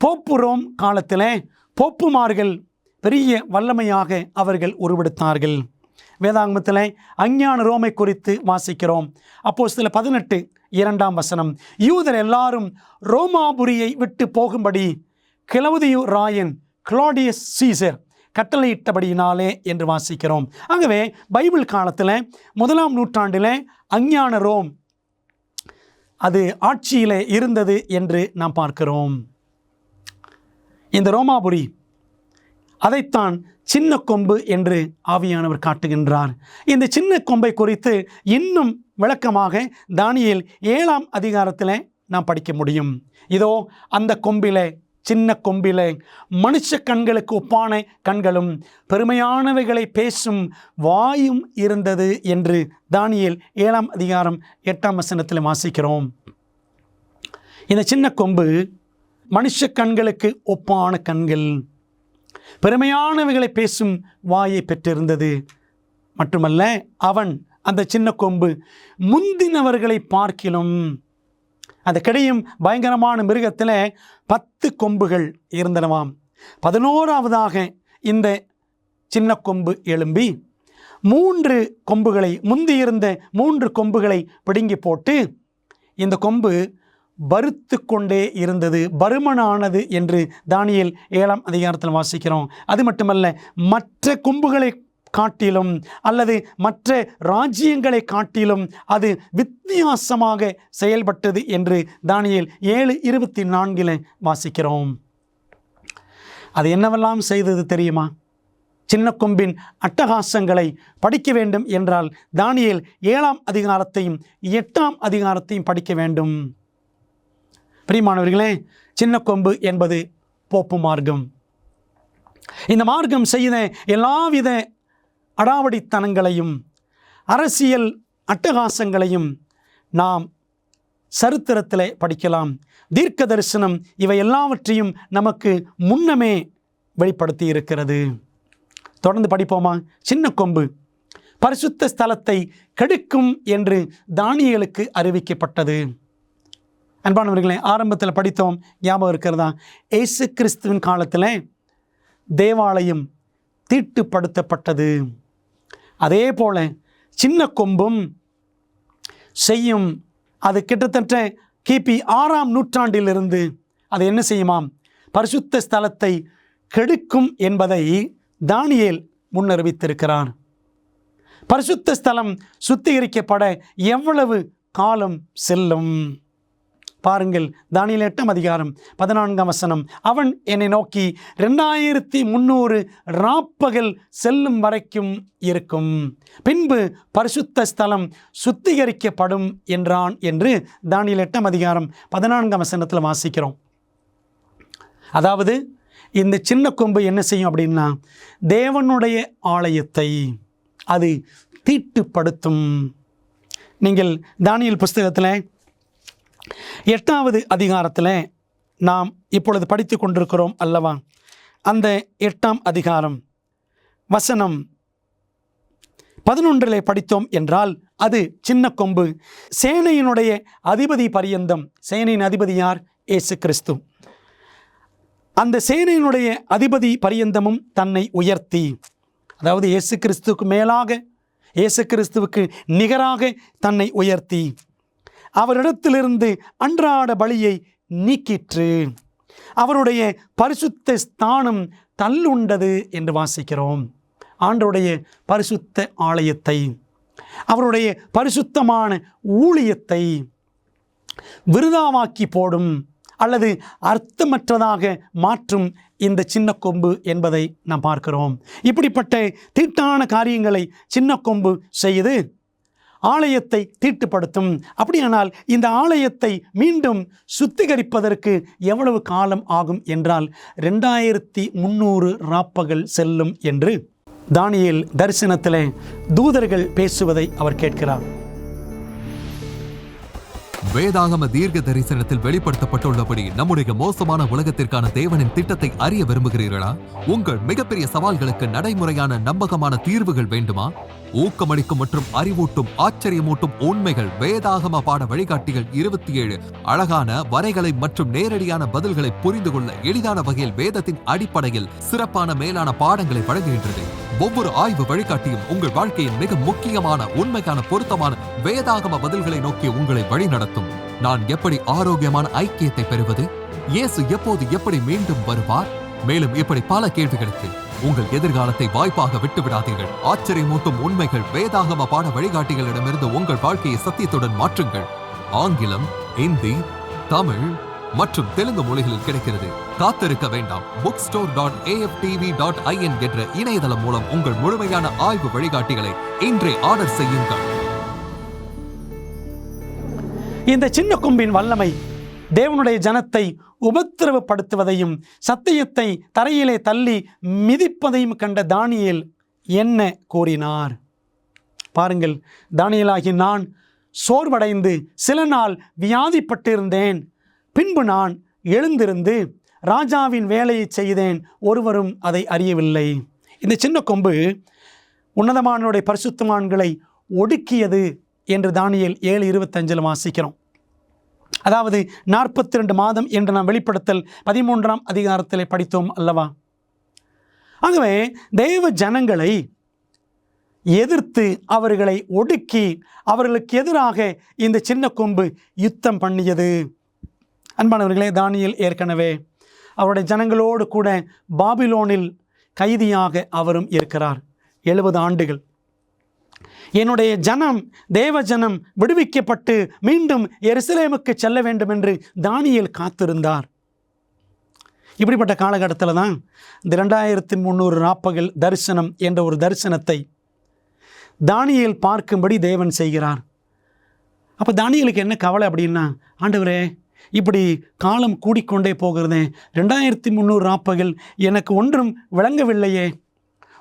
போப்பு ரோம் காலத்தில் போப்புமார்கள் பெரிய வல்லமையாக அவர்கள் உருவெடுத்தார்கள். வேதாகமத்தில் அஞ்ஞான ரோமை குறித்து வாசிக்கிறோம். அப்போஸ்தலர் 18:2 யூதர் எல்லாரும் ரோமாபுரியை விட்டு போகும்படி கிளவுதியு ராயன் கிளாடியஸ் சீசர் கட்டளையிட்டபடியினாலே என்று வாசிக்கிறோம். ஆகவே பைபிள் காலத்தில் 1ஆம் நூற்றாண்டில் அஞ்ஞான ரோம் அது ஆட்சியில் இருந்தது என்று நாம் பார்க்கிறோம். இந்த ரோமாபுரி அதைத்தான் சின்ன கொம்பு என்று ஆவியானவர் காட்டுகின்றார். இந்த சின்ன கொம்பை குறித்து இன்னும் விளக்கமாக தானியேல் 7ஆம் அதிகாரத்தில் நாம் படிக்க முடியும். இதோ அந்த கொம்பிலே, சின்ன கொம்பிலே மனுஷ கண்களுக்கு ஒப்பான கண்களும் பெருமையானவைகளை பேசும் வாயும் இருந்தது என்று தானியேல் 7ஆம் அதிகாரம் 8 வாசிக்கிறோம். இந்த சின்ன கொம்பு மனுஷ கண்களுக்கு ஒப்பான கண்கள், பெருமையானவைகளை பேசும் வாயை பெற்றிருந்தது. மட்டுமல்ல, அவன் அந்த சின்ன கொம்பு முந்தினவர்களை பார்க்கிலும், அந்த கிடையும் பயங்கரமான மிருகத்தில் 10 கொம்புகள் இருந்தனவாம். 11ஆவதாக இந்த சின்ன கொம்பு எழும்பி 3 கொம்புகளை, முந்தியிருந்த 3 கொம்புகளை பிடுங்கி போட்டு இந்த கொம்பு பருத்து கொண்டே இருந்தது, பருமனானது என்று தானியேல் 7ஆம் அதிகாரத்தில் வாசிக்கிறோம். அது மட்டுமல்ல, மற்ற கொம்புகளை காட்டிலும் அல்லது மற்ற ராஜ்யங்களை காட்டிலும் அது வித்தியாசமாக செயல்பட்டது என்று தானியேல் 7:24 வாசிக்கிறோம். அது என்னவெல்லாம் செய்தது தெரியுமா? சின்ன கொம்பின் அட்டகாசங்களை படிக்க வேண்டும் என்றால் தானியேல் 7ஆம் அதிகாரத்தையும் 8ஆம் அதிகாரத்தையும் படிக்க வேண்டும். பிரியமானவர்களே, சின்ன கொம்பு என்பது போப்பு மார்க்கம். இந்த மார்க்கம் செய்த எல்லாவித அடாவடித்தனங்களையும் அரசியல் அட்டகாசங்களையும் நாம் சரித்திரத்தில் படிக்கலாம். தீர்க்க தரிசனம் இவை எல்லாவற்றையும் நமக்கு முன்னமே வெளிப்படுத்தி இருக்கிறது. தொடர்ந்து படிப்போமா? சின்ன கொம்பு பரிசுத்த ஸ்தலத்தை கெடுக்கும் என்று தானியேலுக்கு அறிவிக்கப்பட்டது. அன்பானவர்களே, ஆரம்பத்தில் படித்தோம், ஞாபகம் இருக்கிறதா? இயேசு கிறிஸ்துவின் காலத்தில் தேவாலயம் தீட்டுப்படுத்தப்பட்டது. அதே போல சின்ன கொம்பும் செய்யும். அது கிட்டத்தட்ட கிபி 6ஆம் நூற்றாண்டிலிருந்து அது என்ன செய்யுமாம்? பரிசுத்த ஸ்தலத்தை கெடுக்கும் என்பதை தானியேல் முன்னறிவித்திருக்கிறார். பரிசுத்த ஸ்தலம் சுத்திகரிக்கப்பட எவ்வளவு காலம் செல்லும் பாருங்கள். தானியேல் 8ஆம் அதிகாரம் 14 அவன் என்னை நோக்கி 2300 ராப்பகல் செல்லும் வரைக்கும் இருக்கும், பின்பு பரிசுத்த ஸ்தலம் சுத்திகரிக்கப்படும் என்றான் என்று தானியேல் 8ஆம் அதிகாரம் 14 வாசிக்கிறோம். அதாவது இந்த சின்ன கொம்பு என்ன செய்யும் அப்படின்னா, தேவனுடைய ஆலயத்தை அது தீட்டுப்படுத்தும். நீங்கள் தானியேல் புஸ்தகத்தில் 8ஆவது அதிகாரத்தில் நாம் இப்பொழுது படித்து கொண்டிருக்கிறோம் அல்லவா? அந்த 8ஆம் அதிகாரம் வசனம் 11 படித்தோம் என்றால் அது சின்ன கொம்பு சேனையினுடைய அதிபதி பரியந்தம். சேனையின் அதிபதி யார்? இயேசு கிறிஸ்து. அந்த சேனையினுடைய அதிபதி பரியந்தமும் தன்னை உயர்த்தி, அதாவது இயேசு கிறிஸ்துவுக்கு மேலாக, இயேசு கிறிஸ்துவுக்கு நிகராக தன்னை உயர்த்தி அவரிடத்திலிருந்து அன்றாட பலியை நீக்கிற்று, அவருடைய பரிசுத்த ஸ்தானம் தள்ளுண்டது என்று வாசிக்கிறோம். ஆண்டவருடைய பரிசுத்த ஆலயத்தை, அவருடைய பரிசுத்தமான ஊழியத்தை விருதாவாக்கி போடும் அல்லது அர்த்தமற்றதாக மாற்றும் இந்த சின்ன கொம்பு என்பதை நாம் பார்க்கிறோம். இப்படிப்பட்ட தீட்டான காரியங்களை சின்ன கொம்பு செய்து ஆலயத்தை தீட்டுப்படுத்தும். அப்படியானால் இந்த ஆலயத்தை மீண்டும் சுத்திகரிப்பதற்கு எவ்வளவு காலம் ஆகும் என்றால் 2300 ராப்பகல் செல்லும் என்று தானியேல் தரிசனத்திலே தூதர்கள் பேசுவதை அவர் கேட்கிறார். வேதாகம தீர்க்க தரிசனத்தில் வெளிப்படுத்தப்பட்டுள்ளபடி நம்முடைய மோசமான உலகத்திற்கான தேவனின் திட்டத்தை அறிய விரும்புகிறீர்களா? உங்கள் மிகப்பெரிய சவால்களுக்கு நடைமுறையான நம்பகமான தீர்வுகள் வேண்டுமா? ஊக்கமளிக்கும் மற்றும் அறிவூட்டும் ஆச்சரியமூட்டும் உண்மைகள் வேதாகம பாட வழிகாட்டிகள் 27 அழகான வரைகளை மற்றும் நேரடியான பதில்களை புரிந்து கொள்ள எளிதான வகையில் வேதத்தின் அடிப்படையில் சிறப்பான மேலான பாடங்களை வழங்குகின்றது. ஒவ்வொரு ஆய்வு வழிகாட்டியும் உங்கள் வாழ்க்கையின் மிக முக்கியமான உண்மைக்கான பொருத்தமான வேதாகம பதில்களை நோக்கி உங்களை வழிநடத்தும். நான் எப்படி ஆரோக்கியமான ஐக்கியத்தை பெறுவது, இயேசு எப்போது எப்படி மீண்டும் வருவார், மேலும் இப்படி பல கேள்விகளுக்கு உங்கள் எதிர்காலத்தை வாய்ப்பாக விட்டுவிடாதீர்கள். ஆச்சரியமூட்டும் உண்மைகள் வேதாகம பாட வழிகாட்டிகளிடமிருந்து உங்கள் வாழ்க்கையை சத்தியத்துடன் மாற்றுங்கள். ஆங்கிலம், இந்தி, தமிழ் மற்றும் தெலுங்கு மொழிகளில் கிடைக்கிறது. காத்திருக்க வேண்டாம். bookstore.aftv.in என்ற இணையதளம் மூலம் உங்கள் முழுமையான ஆய்வு வழிகாட்டிகளை இன்றே ஆர்டர் செய்யுங்கள். இந்த சின்ன கொம்பின் வல்லமை தேவனுடைய ஜனத்தை உபத்திரவப்படுத்துவதையும் சத்தியத்தை தரையிலே தள்ளி மிதிப்பதையும் கண்ட தானியேல் என்ன கூறினார் பாருங்கள். தானியேலாகி நான் சோர்வடைந்து சில நாள் வியாதிப்பட்டிருந்தேன். பின்பு நான் எழுந்திருந்து ராஜாவின் வேலையை செய்தேன், ஒருவரும் அதை அறியவில்லை. இந்த சின்ன கொம்பு உன்னதமானுடைய பரிசுத்தமான்களை ஒடுக்கியது என்று தானியேல் 7:25 வாசிக்கிறோம். அதாவது 42 மாதம் என்று நாம் வெளிப்படுத்தல் 13ஆம் அதிகாரத்திலே படித்தோம் அல்லவா? ஆகவே தேவ ஜனங்களை எதிர்த்து அவர்களை ஒடுக்கி அவர்களுக்கு எதிராக இந்த சின்ன கொம்பு யுத்தம் பண்ணியது. அன்பானவர்களே, தானியேல் ஏற்கனவே அவருடைய ஜனங்களோடு கூட பாபிலோனில் கைதியாக அவரும் இருக்கிறார் 70 ஆண்டுகள். என்னுடைய ஜனம், தேவ ஜனம் விடுவிக்கப்பட்டு மீண்டும் எருசலேமுக்கு செல்ல வேண்டும் என்று தானியேல் காத்திருந்தார். இப்படிப்பட்ட காலகட்டத்தில் தான் இந்த 2300 ராப்பகல் தரிசனம் என்ற ஒரு தரிசனத்தை தானியேல் பார்க்கும்படி தேவன் செய்கிறார். அப்போ தானியேலுக்கு என்ன கவலை அப்படின்னா, ஆண்டவரே இப்படி காலம் கூடிக்கொண்டே போகிறதே, 2300 ராப்பகல் எனக்கு ஒன்றும் விளங்கவில்லையே.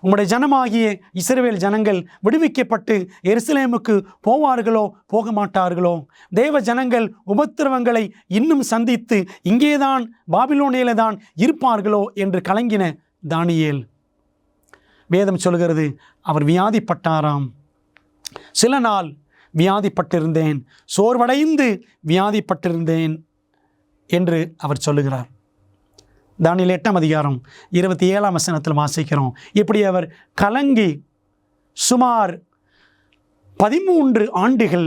உம்முடைய ஜனமாகிய இஸ்ரவேல் ஜனங்கள் விடுவிக்கப்பட்டு எருசலேமுக்கு போவார்களோ போக மாட்டார்களோ? தேவ ஜனங்கள் உபத்திரவங்களை இன்னும் சந்தித்து இங்கேதான் பாபிலோனிலே தான் இருப்பார்களோ என்று கலங்கின தானியேல். வேதம் சொல்கிறது, அவர் வியாதிப்பட்டாராம். சில நாள் வியாதிப்பட்டிருந்தேன், சோர்வடைந்து வியாதிப்பட்டிருந்தேன் என்று அவர் சொல்லுகிறார். தானியேல் 8ஆம் அதிகாரம் 27ஆம் வசனத்தில் வாசிக்கிறோம். இப்படி அவர் கலங்கி சுமார் 13 ஆண்டுகள்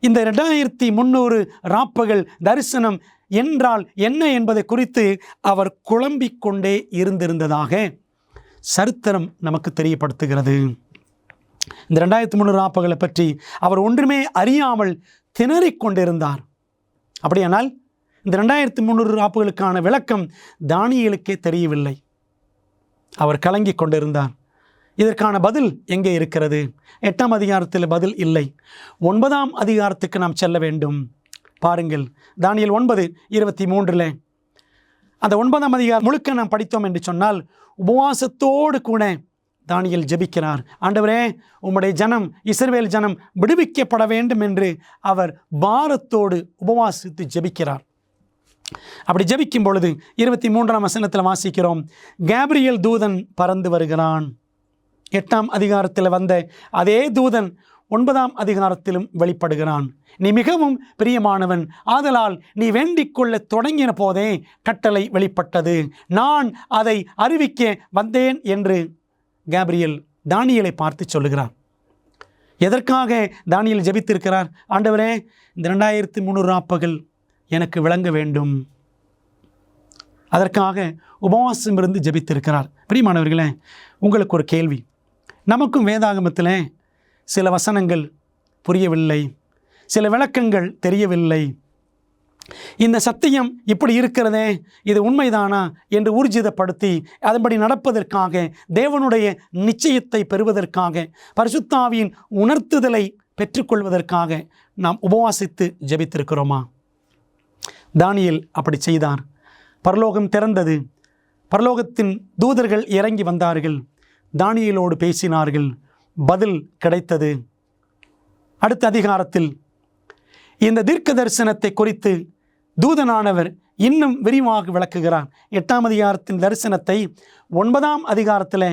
இந்த 2300 ராப்பகல் தரிசனம் என்றால் என்ன என்பதை குறித்து அவர் குழம்பிக் கொண்டே இருந்திருந்ததாக சரித்திரம் நமக்கு தெரியப்படுத்துகிறது. இந்த 2300 ராப்பகலை பற்றி அவர் ஒன்றுமே அறியாமல் திணறிக் கொண்டிருந்தார். அப்படியானால் இந்த 2300 ராப்புகளுக்கான விளக்கம் தானியேலுக்கே தெரியவில்லை. அவர் கலங்கி கொண்டிருந்தார். இதற்கான பதில் எங்கே இருக்கிறது? 8ஆம் அதிகாரத்தில் பதில் இல்லை. 9ஆம் அதிகாரத்துக்கு நாம் செல்ல வேண்டும். பாருங்கள், தானியேல் 9:23 அந்த 9ஆம் அதிகாரம் முழுக்க நாம் படித்தோம் என்று சொன்னால், உபவாசத்தோடு கூட தானியேல் ஜெபிக்கிறார். ஆண்டவரே, உம்முடைய ஜனம் இஸ்ரவேல் ஜனம் விடுவிக்கப்பட வேண்டும் என்று அவர் பாரத்தோடு உபவாசித்து ஜெபிக்கிறார். அப்படி ஜெபிக்கும் பொழுது 23ஆம் வசனத்தில் வாசிக்கிறோம், கேப்ரியேல் தூதன் பறந்து வருகிறான். 8ஆம் அதிகாரத்தில் வந்த அதே தூதன் 9ஆம் அதிகாரத்திலும் வெளிப்படுகிறான். நீ மிகவும் பிரியமானவன், ஆதலால் நீ வேண்டிக் கொள்ள தொடங்கின போதே கட்டளை வெளிப்பட்டது, நான் அதை அறிவிக்க வந்தேன் என்று கேப்ரியேல் தானியேலை பார்த்து சொல்லுகிறார். எதற்காக தானியேல் ஜெபித்திருக்கிறார்? ஆண்டவரே, இந்த 2300 ராப்பகல் எனக்கு விளங்க வேண்டும். அதற்காக உபவாசம் இருந்து ஜெபித்திருக்கிறார். பிரியமானவர்களே, உங்களுக்கு ஒரு கேள்வி. நமக்கும் வேதாகமத்தில் சில வசனங்கள் புரியவில்லை, சில விளக்கங்கள் தெரியவில்லை. இந்த சத்தியம் இப்படி இருக்கிறதே, இது உண்மைதானா என்று ஊர்ஜிதப்படுத்தி அதன்படி நடப்பதற்காக, தேவனுடைய நிச்சயத்தை பெறுவதற்காக, பரிசுத்தாவியின் உணர்த்துதலை பெற்றுக்கொள்வதற்காக நாம் உபவாசித்து ஜெபித்திருக்கிறோமா? தானியேல் அப்படி செய்தார். பரலோகம் திறந்தது. பரலோகத்தின் தூதர்கள் இறங்கி வந்தார்கள், தானியேலோடு பேசினார்கள், பதில் கிடைத்தது. அடுத்த அதிகாரத்தில் இந்த தீர்க்க தரிசனத்தை குறித்து தூதனானவர் இன்னும் விரிவாக விளக்குகிறார். 8ஆம் அதிகாரத்தின் தரிசனத்தை 9ஆம் அதிகாரத்தில்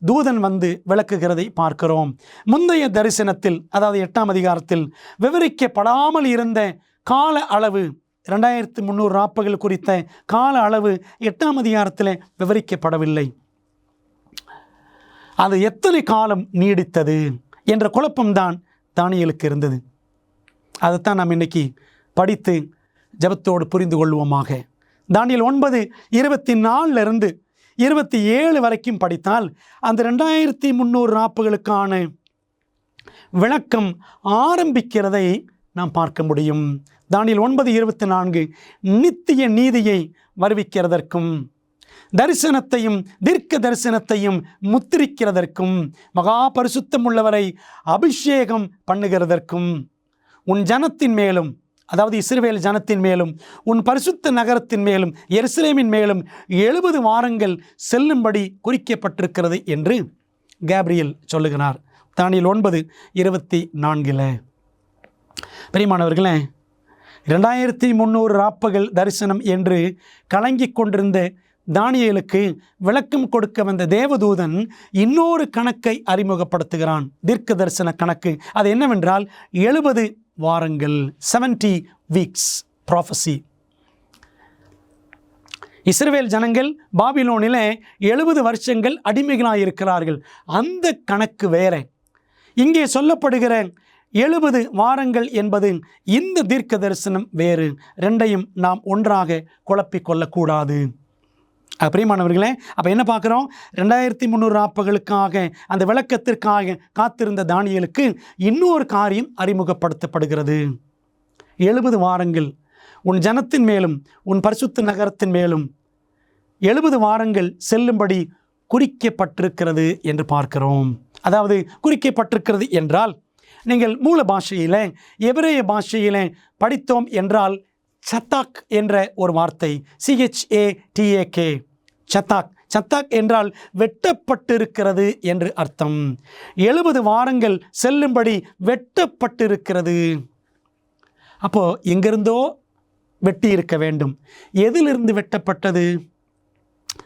தூதன் வந்து விளக்குகிறதை பார்க்கிறோம். முந்தைய தரிசனத்தில், அதாவது 8ஆம் அதிகாரத்தில் விவரிக்கப்படாமல் இருந்த கால அளவு, 2300 ராப்பகல் குறித்த கால அளவு 8ஆம் அதிகாரத்தில் விவரிக்கப்படவில்லை. அது எத்தனை காலம் நீடித்தது என்ற குழப்பம்தான் தானியேலுக்கு இருந்தது. அதைத்தான் நாம் இன்னைக்கு படித்து ஜெபத்தோடு புரிந்து கொள்வோமாக. தானியேல் 9:24 27 வரைக்கும் படித்தால் அந்த 2300 ராப்புகளுக்கான விளக்கம் ஆரம்பிக்கிறதை நாம் பார்க்க முடியும். தானியேல் 9:24 நித்திய நீதியை வருவிக்கிறதற்கும், தரிசனத்தையும் தீர்க்க தரிசனத்தையும் முத்திரிக்கிறதற்கும், மகா பரிசுத்தம் உள்ளவரை அபிஷேகம் பண்ணுகிறதற்கும், உன் ஜனத்தின் மேலும், அதாவது இஸ்ரவேல் ஜனத்தின் மேலும், உன் பரிசுத்த நகரத்தின் மேலும், எருசலேமின் மேலும் 70 வாரங்கள் செல்லும்படி குறிக்கப்பட்டிருக்கிறது என்று கேப்ரியேல் சொல்லுகிறார். தானியேல் 9:24. பிரியமானவர்களே, 2300 ராப்பகல் தரிசனம் என்று கலங்கிக் கொண்டிருந்த தானியேலுக்கு விளக்கம் கொடுக்க வந்த தேவதூதன் இன்னொரு கணக்கை அறிமுகப்படுத்துகிறான், தீர்க்க தரிசன கணக்கு. அது என்னவென்றால் 70 வாரங்கள், 70 வீக்ஸ் ப்ராஃபஸி. இஸ்ரவேல் ஜனங்கள் பாபிலோனிலே 70 வருஷங்கள் அடிமைகளாக இருக்கிறார்கள். அந்த கணக்கு வேற. இங்கே சொல்லப்படுகிற 70 வாரங்கள் என்பது இந்த தீர்க்க தரிசனம் வேறு. ரெண்டையும் நாம் ஒன்றாக குழப்பிக் கொள்ளக்கூடாது. பிரியமானவர்களே, அப்போ என்ன பார்க்குறோம்? 2300 ராப்பகலுக்காக, அந்த விளக்கத்திற்காக காத்திருந்த தானியேலுக்கு இன்னொரு காரியம் அறிமுகப்படுத்தப்படுகிறது. 70 வாரங்கள் உன் ஜனத்தின் மேலும், உன் பரிசுத்த நகரத்தின் மேலும் 70 வாரங்கள் செல்லும்படி குறிக்கப்பட்டிருக்கிறது என்று பார்க்கிறோம். அதாவது குறிக்கப்பட்டிருக்கிறது என்றால், நீங்கள் மூல பாஷையில், எபிரேய பாஷையில் படித்தோம் என்றால் சத்தாக் என்ற ஒரு வார்த்தை, CHATAK, சத்தாக். சத்தாக் என்றால் வெட்டப்பட்டிருக்கிறது என்று அர்த்தம். 70 வாரங்கள் செல்லும்படி வெட்டப்பட்டிருக்கிறது. அப்போ எங்கிருந்தோ வெட்டி இருக்க வேண்டும். எதிலிருந்து வெட்டப்பட்டது?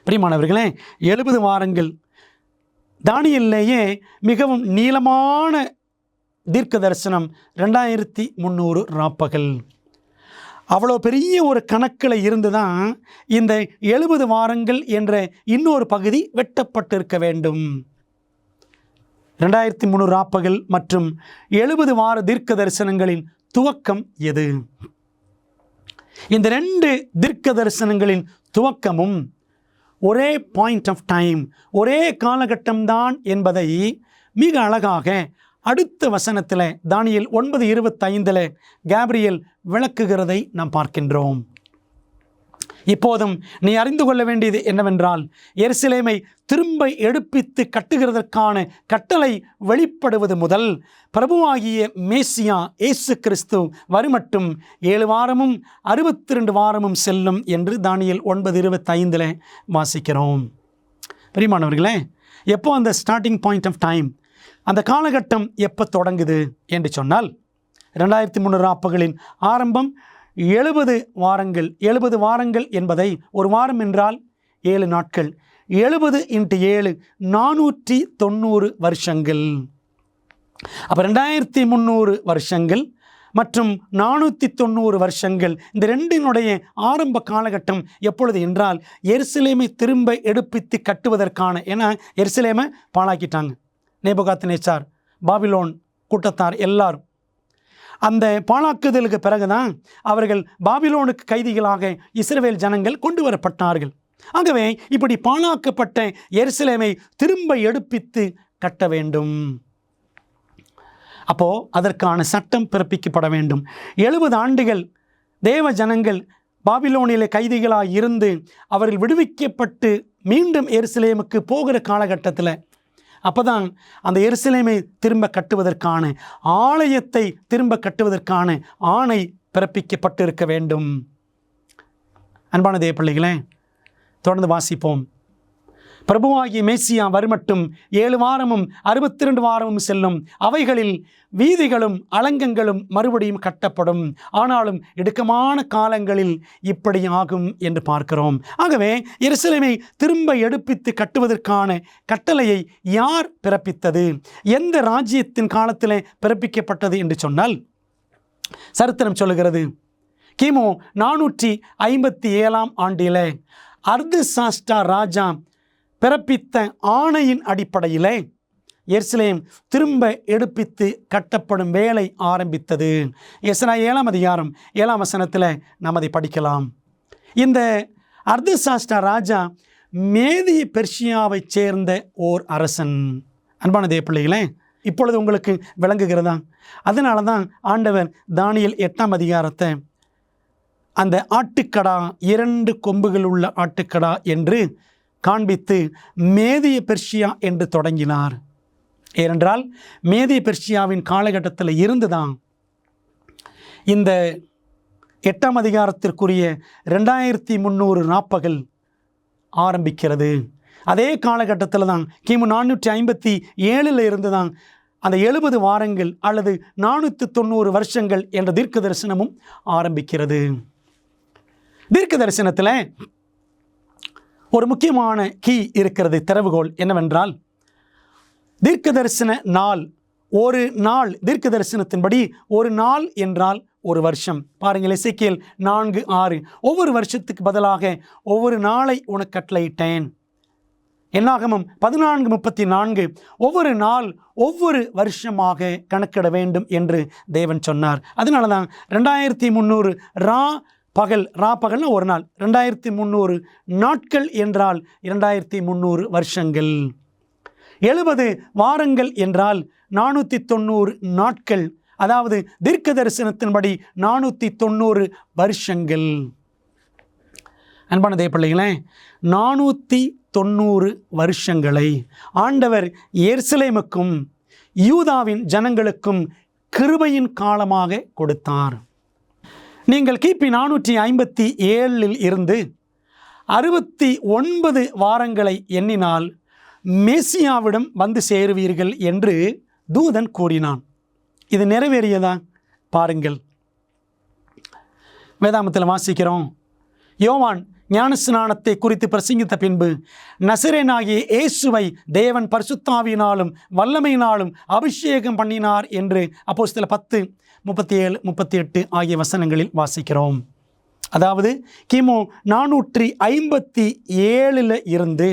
பிரியமானவர்களே, 70 வாரங்கள் தானியேலிலேயே மிகவும் நீளமான தீர்க்க தரிசனம் 2300 ராப்பகல். அவ்வளோ பெரிய ஒரு கணக்கில் இருந்து தான் இந்த 70 வாரங்கள் என்ற இன்னொரு பகுதி வெட்டப்பட்டிருக்க வேண்டும். 2300 ராப்பகல் மற்றும் 70 வார தீர்க்க தரிசனங்களின் துவக்கம் எது? இந்த 2 தீர்க்க தரிசனங்களின் துவக்கமும் ஒரே பாயிண்ட் ஆஃப் டைம், ஒரே காலகட்டம்தான் என்பதை மிக அழகாக அடுத்த வசனத்தில் தானியேல் 9:25 கேப்ரியேல் விளக்குகிறதை நாம் பார்க்கின்றோம். இப்போதும் நீ அறிந்து கொள்ள வேண்டியது என்னவென்றால், எருசலேமை திரும்ப எடுப்பித்து கட்டுகிறதற்கான கட்டளை வெளிப்படுவது முதல் பிரபுவாகிய மேசியா இயேசு கிறிஸ்து வருமட்டும் 7 வாரமும் 62 வாரமும் செல்லும் என்று தானியேல் 9:25 வாசிக்கிறோம். பிரியமானவர்களே, எப்போ அந்த ஸ்டார்டிங் பாயிண்ட் ஆஃப் டைம், அந்த காலகட்டம் எப்போ தொடங்குது என்று சொன்னால், 2300 ராப்பகலின் ஆரம்பம் 70 வாரங்கள். 70 வாரங்கள் என்பதை, ஒரு வாரம் என்றால் 7 நாட்கள், 70 × 7 490 வருஷங்கள். அப்போ 2300 வருஷங்கள் மற்றும் 490 வருஷங்கள், இந்த ரெண்டினுடைய ஆரம்ப காலகட்டம் எப்பொழுது என்றால், எருசலேமை திரும்ப எடுப்பித்து கட்டுவதற்கான. ஏன்னா எருசலேமை பாழாக்கிட்டாங்க. நேபுகாத்நேச்சார், பாபிலோன் கூட்டத்தார் எல்லாரும். அந்த பாழாக்குதலுக்கு பிறகுதான் அவர்கள் பாபிலோனுக்கு கைதிகளாக இஸ்ரவேல் ஜனங்கள் கொண்டு வரப்பட்டார்கள். ஆகவே இப்படி பாழாக்கப்பட்ட எருசலேமை திரும்ப எடுப்பித்து கட்ட வேண்டும். அப்போ அதற்கான சட்டம் பிறப்பிக்கப்பட வேண்டும். 70 ஆண்டுகள் தேவ ஜனங்கள் பாபிலோனிலே கைதிகளாக இருந்து அவர்கள் விடுவிக்கப்பட்டு மீண்டும் எருசலேமுக்கு போகிற காலகட்டத்தில், அப்போதான் அந்த எருசலேமை திரும்ப கட்டுவதற்கான, ஆலயத்தை திரும்ப கட்டுவதற்கான ஆணை பிறப்பிக்கப்பட்டு இருக்க வேண்டும். அன்பான தேவ பிள்ளைகளே, தொடர்ந்து வாசிப்போம். பிரபுவாகிய மேசியா வருமட்டும் 7 வாரமும் 62 வாரமும் செல்லும். அவைகளில் வீதிகளும் அலங்கங்களும் மறுபடியும் கட்டப்படும். ஆனாலும் இடுக்கமான காலங்களில் இப்படி ஆகும் என்று பார்க்கிறோம். ஆகவே எருசலேமை திரும்ப எடுப்பித்து கட்டுவதற்கான கட்டளையை யார் பிறப்பித்தது? எந்த ராஜ்யத்தின் காலத்திலே பிறப்பிக்கப்பட்டது என்று சொன்னால், சரித்திரம் சொல்லுகிறது, கிமு 457 ஆண்டிலே அர்தசாஷ்டா ராஜா பிறப்பித்த ஆணையின் அடிப்படையிலே எருசலேம் திரும்ப எடுப்பித்து கட்டப்படும் வேலை ஆரம்பித்தது. எஸ்றா 7 அதிகாரம் 7 வசனத்தில் நாம் அதை படிக்கலாம். இந்த அர்தசாஷ்டா ராஜா மேதிய பெர்ஷியாவைச் சேர்ந்த ஓர் அரசன். அன்பான தேவ பிள்ளைகளே, இப்பொழுது உங்களுக்கு விளங்குகிறதா? அதனால தான் ஆண்டவர் தானியேல் 8 அதிகாரத்தை அந்த ஆட்டுக்கடா, 2 கொம்புகள் உள்ள ஆட்டுக்கடா என்று காண்பித்து மேதிய பெர்ஷியா என்று தொடங்கினார். ஏனென்றால் மேதிய பெர்ஷியாவின் காலகட்டத்தில் இருந்துதான் இந்த 8 அதிகாரத்திற்குரிய 2300 நாப்பகல் ஆரம்பிக்கிறது. அதே காலகட்டத்தில் தான் கிமு 457 இருந்து தான் அந்த 70 வாரங்கள் அல்லது 490 வருஷங்கள் என்ற தீர்க்க தரிசனமும் ஆரம்பிக்கிறது. தீர்க்க தரிசனத்தில் ஒரு முக்கியமான கீ இருக்கிறது, திறவுகோல் என்னவென்றால், தீர்க்க தரிசன நாள். ஒரு நாள், தீர்க்க தரிசனத்தின்படி ஒரு நாள் என்றால் ஒரு வருஷம். பாருங்கள், எசேக்கியேல் 4:6, ஒவ்வொரு வருஷத்துக்கு பதிலாக ஒவ்வொரு நாளை உனக்கு கட்டளையிட்டேன். என்னாகமம் 14:34, ஒவ்வொரு நாள் ஒவ்வொரு வருஷமாக கணக்கிட வேண்டும் என்று தேவன் சொன்னார். அதனால தான் 2300 பகல்னா ஒரு நாள், 2300 நாட்கள் என்றால் 2300 வருஷங்கள். 70 வாரங்கள் என்றால் 490 நாட்கள், அதாவது தீர்க்க தரிசனத்தின்படி 490 வருஷங்கள். அன்பான தேவ பிள்ளைகளே, 490 வருஷங்களை ஆண்டவர் எருசலேமுக்கும் யூதாவின் ஜனங்களுக்கும் கிருபையின் காலமாக கொடுத்தார். நீங்கள் கிபி 457 இருந்து 69 வாரங்களை எண்ணினால் மேசியாவிடம் வந்து சேருவீர்கள் என்று தூதன் கூறினான். இது நிறைவேறியதா? பாருங்கள், வேதாமத்தில் வாசிக்கிறோம். யோவான் ஞானஸ்நானத்தை குறித்து பிரசங்கித்த பின்பு நசரேனாகிய இயேசுவை தேவன் பரிசுத்தாவியினாலும் வல்லமையினாலும் அபிஷேகம் பண்ணினார் என்று அப்போஸ்தலர் 10:37-38 ஆகிய வசனங்களில் வாசிக்கிறோம். அதாவது கிமு 457 இருந்து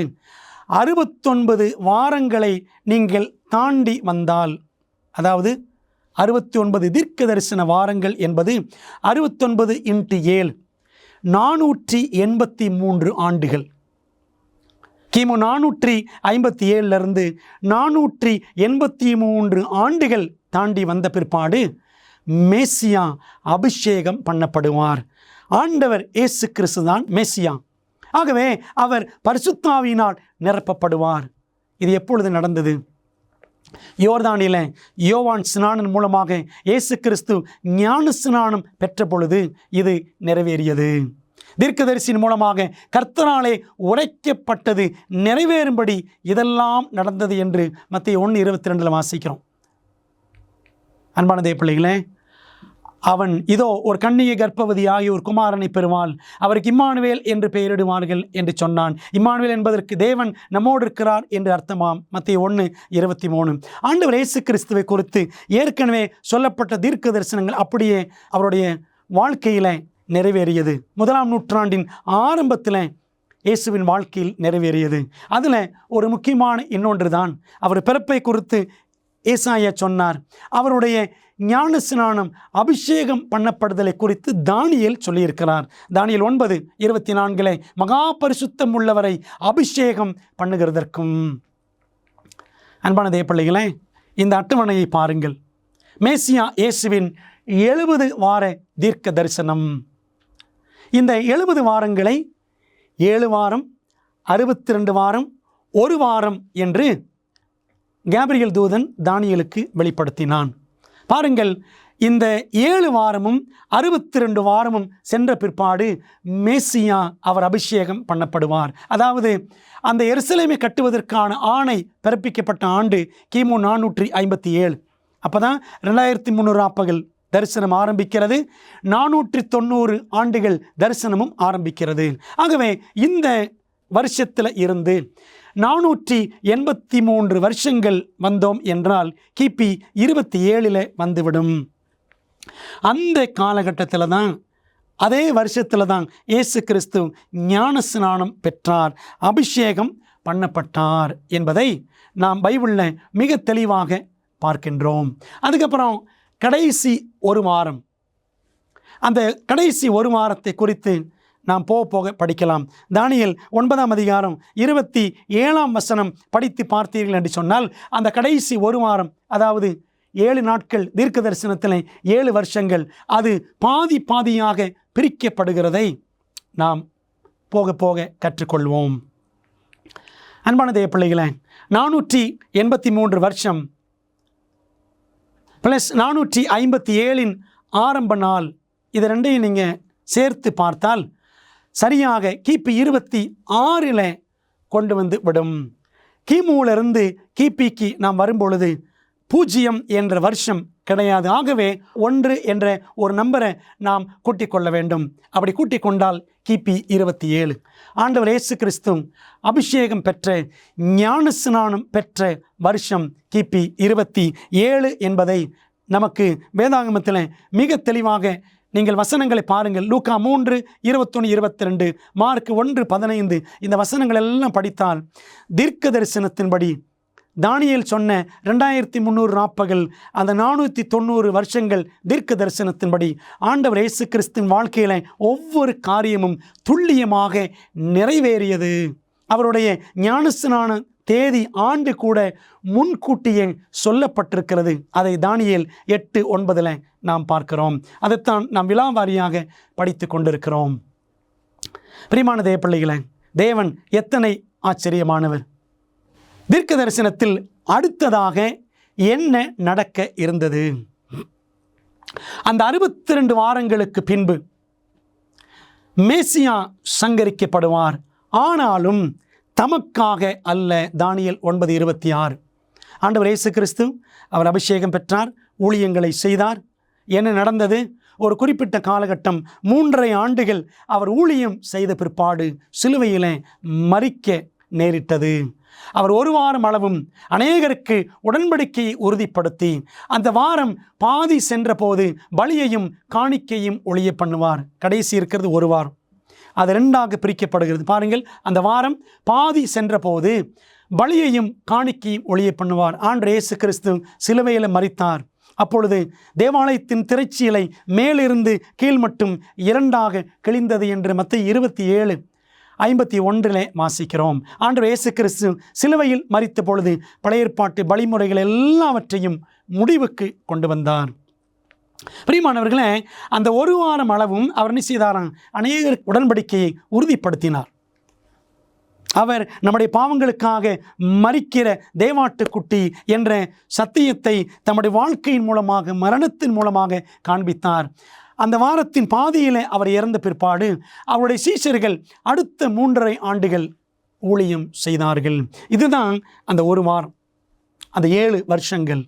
69 வாரங்களை நீங்கள் தாண்டி வந்தால், அதாவது 69 தீர்க்க தரிசன வாரங்கள் என்பது 69 × 7 483 ஆண்டுகள். கிமு 457 இருந்து 483 ஆண்டுகள் தாண்டி வந்த பிற்பாடு மேசியா அபிஷேகம் பண்ணப்படுவார். ஆண்டவர் இயேசு கிறிஸ்து தான் மேசியா. ஆகவே அவர் பரிசுத்தாவியினால் நிரப்பப்படுவார். இது எப்பொழுது நடந்தது? யோர்தானிலே யோவான் ஸ்நானன் மூலமாக இயேசு கிறிஸ்து ஞான ஸ்நானம் பெற்ற பொழுது இது நிறைவேறியது. தீர்க்கதரிசியின் மூலமாக கர்த்தராலே உரைக்கப்பட்டது நிறைவேறும்படி இதெல்லாம் நடந்தது என்று மத்தேயு 1:22 வாசிக்கிறோம். அன்பான தேவ பிள்ளைகளே, அவன் இதோ ஒரு கன்னிகை கர்ப்பவதியாகி ஒரு குமாரனை பெறுவாள், அவருக்கு இம்மானுவேல் என்று பெயரிடுவார்கள் என்று சொன்னான். இம்மானுவேல் என்பதற்கு தேவன் நம்மோடு இருக்கிறார் என்று அர்த்தமாம். மத்தேயு 1:23. ஆண்டவர் இயேசு கிறிஸ்துவை குறித்து ஏற்கனவே சொல்லப்பட்ட தீர்க்க தரிசனங்கள் அப்படியே அவருடைய வாழ்க்கையில் நிறைவேறியது. 1ஆம் நூற்றாண்டின் ஆரம்பத்தில் இயேசுவின் வாழ்க்கையில் நிறைவேறியது. அதில் ஒரு முக்கியமான இன்னொன்று தான் அவர் பிறப்பை குறித்து ஏசாயா சொன்னார். அவருடைய ஞான ஸ்நானம் அபிஷேகம் பண்ணப்படுதலை குறித்து தானியேல் சொல்லியிருக்கிறார். தானியேல் 9:24 மகா பரிசுத்தம் உள்ளவரை அபிஷேகம் பண்ணுகிறதற்கும். அன்பான தேவ பிள்ளைகளே, இந்த அட்டவணையை பாருங்கள். மேசியா இயேசுவின் 70 வார தீர்க்க தரிசனம். இந்த 70 வாரங்களை 7 வாரம், 62 வாரம், 1 வாரம் என்று கேப்ரியேல் தூதன் தானியேலுக்கு வெளிப்படுத்தினான். பாருங்கள், இந்த 7 வாரமும் 62 வாரமும் சென்ற பிற்பாடு மேசியா அவர் அபிஷேகம் பண்ணப்படுவார். அதாவது அந்த எருசலேமை கட்டுவதற்கான ஆணை பிறப்பிக்கப்பட்ட ஆண்டு கிமு 457. அப்போ தான் 2300 ஆப்பகல் தரிசனம் ஆரம்பிக்கிறது. 490 ஆண்டுகள் தரிசனமும் ஆரம்பிக்கிறது. ஆகவே இந்த வருஷத்தில் இருந்து 483 வருஷங்கள் வந்தோம் என்றால் கிபி 27 வந்துவிடும். அந்த காலகட்டத்தில் தான், அதே வருஷத்தில் தான் இயேசு கிறிஸ்து ஞானஸ்நானம் பெற்றார், அபிஷேகம் பண்ணப்பட்டார் என்பதை நாம் பைபிளில் மிக தெளிவாக பார்க்கின்றோம். அதுக்கப்புறம் கடைசி ஒரு வாரம், அந்த கடைசி ஒரு வாரத்தை குறித்து நாம் போக படிக்கலாம். தானியேல் 9ஆம் அதிகாரம் 27ஆம் வசனம் படித்து பார்த்தீர்கள் என்று சொன்னால், அந்த கடைசி ஒரு வாரம், அதாவது 7 நாட்கள் தீர்க்க தரிசனத்தில் 7 வருஷங்கள், அது பாதி பாதியாக பிரிக்கப்படுகிறதை நாம் போக போக கற்றுக்கொள்வோம். அன்பான தேவ பிள்ளைகளே, 483 வருஷம் ப்ளஸ் 457 ஆரம்ப நாள், இது ரெண்டையும் நீங்கள் சேர்த்து பார்த்தால் சரியாக கிபி 26 கொண்டு வந்து விடும். கிமுவிலிருந்து கிபிக்கு நாம் வரும்பொழுது 0 என்ற வருஷம் கிடையாது. ஆகவே 1 என்ற ஒரு நம்பரை நாம் கூட்டிக் கொள்ள வேண்டும். அப்படி கூட்டிக் கொண்டால் கிபி 27. ஆண்டவர் இயேசு கிறிஸ்து அபிஷேகம் பெற்ற, ஞானஸ்நானம் பெற்ற வருஷம் கிபி 27 என்பதை நமக்கு வேதாகமத்தில் மிக தெளிவாக நீங்கள் வசனங்களை பாருங்கள். லூக்கா 3, 21, 22, மார்க் 1, 15 இந்த வசனங்கள் எல்லாம் படித்தால் தீர்க்க தரிசனத்தின்படி தானியேல் சொன்ன 2300 நாட்கள், அந்த 490 வருஷங்கள் தீர்க்க தரிசனத்தின்படி ஆண்டவர் இயேசு கிறிஸ்துவின் வாழ்க்கையில் ஒவ்வொரு காரியமும் துல்லியமாக நிறைவேறியது. அவருடைய ஞானஸ்நான தேதி, ஆண்டு கூட முன்கூட்டியே சொல்லப்பட்டிருக்கிறது. அதை தானியேல் 8:9 நாம் பார்க்கிறோம். அதைத்தான் நாம் விலாவாரியாக படித்து கொண்டிருக்கிறோம். பிரியமான தேவ பிள்ளைகளே, தேவன் எத்தனை ஆச்சரியமானவர்! தீர்க்க தரிசனத்தில் அடுத்ததாக என்ன நடக்க இருந்தது? அந்த 62 வாரங்களுக்கு பின்பு மேசியா சங்கரிக்கப்படுவார். ஆனாலும் தமக்காக அல்ல. தானியேல் 9:26. ஆண்டவர் இயேசு கிறிஸ்து அவர் அபிஷேகம் பெற்றார், ஊழியங்களை செய்தார். என்ன நடந்தது? ஒரு குறிப்பிட்ட காலகட்டம் 3.5 ஆண்டுகள் அவர் ஊழியம் செய்த பிற்பாடு சிலுவையிலே மரிக்க நேரிட்டது. அவர் ஒரு வாரம் அளவும் அநேகருக்கு உடன்படிக்கையை உறுதிப்படுத்தி, அந்த வாரம் பாதி சென்ற போது பலியையும் காணிக்கையும் ஒழிய பண்ணுவார். கடைசி இருக்கிறது ஒரு வாரம், அது 2ஆக பிரிக்கப்படுகிறது. பாருங்கள், அந்த வாரம் பாதி சென்ற போது பலியையும் காணிக்கையும் ஒழிய பண்ணுவார். ஆண்டவர் இயேசு கிறிஸ்து சிலுவையில் மரித்தார். அப்பொழுது தேவாலயத்தின் திரைச்சீலை மேலிருந்து கீழ் மட்டும் 2ஆக கிழிந்தது என்று மத்தேயு 27:51 வாசிக்கிறோம். ஆண்டவர் இயேசு கிறிஸ்து சிலுவையில் மரித்த பொழுது பழைய ஏற்பாட்டு வழிமுறைகள் எல்லாவற்றையும் முடிவுக்கு கொண்டு வந்தார். பிரியமானவர்களே, அந்த ஒரு வாரம் அளவும் அவர் என்ன செய்தாராம்? அநேக உடன்படிக்கையை உறுதிப்படுத்தினார். அவர் நம்முடைய பாவங்களுக்காக மரிக்கிற தேவாட்டுக்குட்டி என்ற சத்தியத்தை தம்முடைய வாழ்க்கையின் மூலமாக, மரணத்தின் மூலமாக காண்பித்தார். அந்த வாரத்தின் பாதியில் அவர் இறந்த பிற்பாடு அவருடைய சீஷர்கள் அடுத்த 3.5 ஆண்டுகள் ஊழியம் செய்தார்கள். இதுதான் அந்த ஒரு வாரம், அந்த 7 வருஷங்கள்.